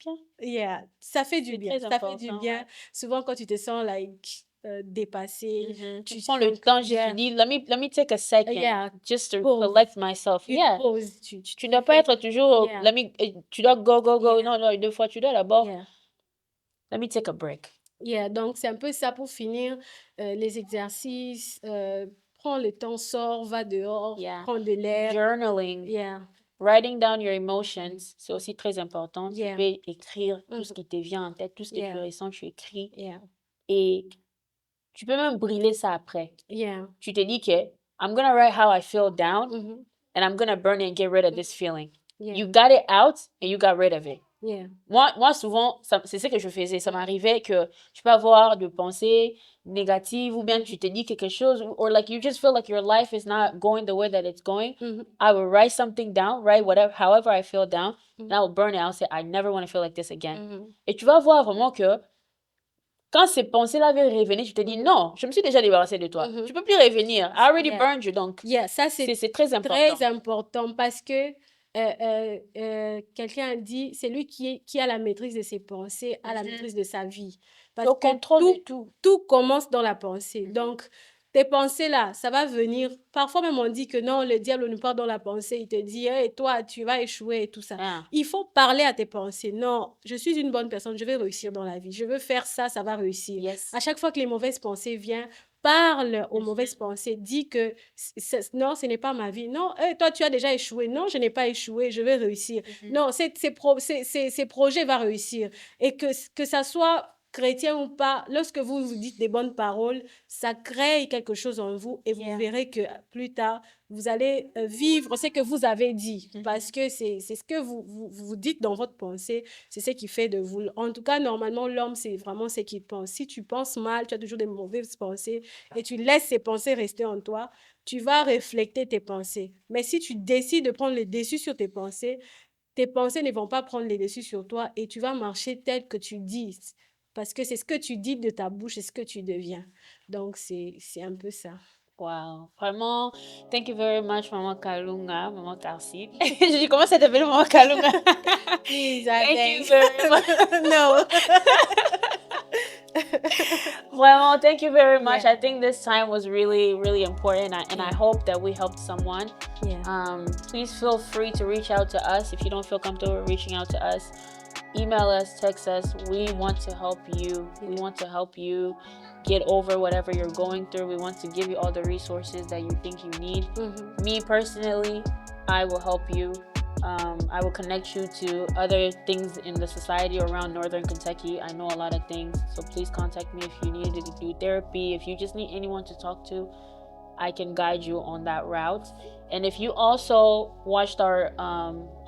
[SPEAKER 3] Bien.
[SPEAKER 2] Yeah. Ça fait du
[SPEAKER 3] C'est
[SPEAKER 2] bien.
[SPEAKER 3] très
[SPEAKER 2] Ça fait du
[SPEAKER 3] important,
[SPEAKER 2] bien.
[SPEAKER 3] ouais.
[SPEAKER 2] Souvent, quand tu te sens like dépassé.
[SPEAKER 3] Tu prends le temps, tu dis, let me take a second just to collect myself.
[SPEAKER 2] Pause.
[SPEAKER 3] Tu dois pas être toujours, tu dois go. Non, 2 fois, tu dois d'abord, let me take a break.
[SPEAKER 2] Donc c'est un peu ça pour finir les exercices. Prends le temps, sors, va dehors, prends de l'air.
[SPEAKER 3] Journaling. Writing down your emotions, c'est aussi très important. Tu peux écrire tout ce qui te vient en tête, tout ce que tu ressens, tu écris. Et tu peux même brûler ça après. Tu te dis que I'm gonna write how I feel down and I'm gonna burn it and get rid of this feeling. You got it out and you got rid of it. Moi souvent, c'est ce que je faisais. Ça m'arrivait que tu peux avoir de pensées négatives ou bien tu te dis quelque chose or like you just feel like your life is not going the way that it's going. I will write something down, write however I feel down, and I will burn it. I'll say, I never want to feel like this again. Et tu vas voir vraiment que quand ces pensées-là viennent revenir, tu te dis non, je me suis déjà débarrassée de toi. Tu peux plus revenir. I already burned you. Donc,
[SPEAKER 2] ça c'est
[SPEAKER 3] très important.
[SPEAKER 2] Très important parce que quelqu'un a dit, c'est lui qui a la maîtrise de ses pensées, a la maîtrise de sa vie. Parce
[SPEAKER 3] que contrôle de tout.
[SPEAKER 2] Tout commence dans la pensée. Donc, tes pensées-là, ça va venir. Parfois même, on dit que non, le diable nous parle dans la pensée. Il te dit, hey, toi, tu vas échouer et tout ça. Il faut parler à tes pensées. Non, je suis une bonne personne, je vais réussir dans la vie. Je veux faire ça, ça va réussir. À chaque fois que les mauvaises pensées viennent, parle aux mauvaises pensées. Dis que non, ce n'est pas ma vie. Non, hey, toi, tu as déjà échoué. Non, je n'ai pas échoué, je vais réussir. Non, ces projets vont réussir. Et que ça soit chrétien ou pas, lorsque vous vous dites des bonnes paroles, ça crée quelque chose en vous et vous verrez que plus tard, vous allez vivre ce que vous avez dit parce que c'est ce que vous dites dans votre pensée, c'est ce qui fait de vous. En tout cas, normalement, l'homme, c'est vraiment ce qu'il pense. Si tu penses mal, tu as toujours des mauvaises pensées et tu laisses ces pensées rester en toi, tu vas refléter tes pensées. Mais si tu décides de prendre le dessus sur tes pensées ne vont pas prendre le dessus sur toi et tu vas marcher tel que tu dis. Parce que c'est ce que tu dis de ta bouche, c'est ce que tu deviens. Donc, c'est un peu ça.
[SPEAKER 3] Wow. Vraiment, thank you very much, Maman Kalunga, Maman Karsi. Je dis, comment ça t'appelle, Maman Kalunga?
[SPEAKER 2] Please,
[SPEAKER 3] thank you very much.
[SPEAKER 2] No.
[SPEAKER 3] Well, thank you very much. I think this time was really, really important, and I hope that we helped someone. Please feel free to reach out to us if you don't feel comfortable reaching out to us. Email us, text us. We want to help you. We want to help you get over whatever you're going through. We want to give you all the resources that you think you need. Me personally, I will help you. I will connect you to other things in the society around Northern Kentucky. I know a lot of things, so please contact me if you need to do therapy. If you just need anyone to talk to, I can guide you on that route. And if you also watched our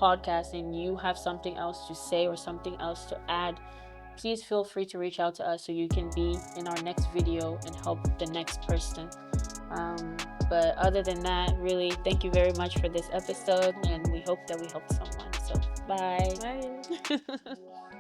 [SPEAKER 3] podcast and you have something else to say or something else to add, please feel free to reach out to us so you can be in our next video and help the next person. But other than that, really, thank you very much for this episode, and we hope that we helped someone. So, bye.
[SPEAKER 2] Bye.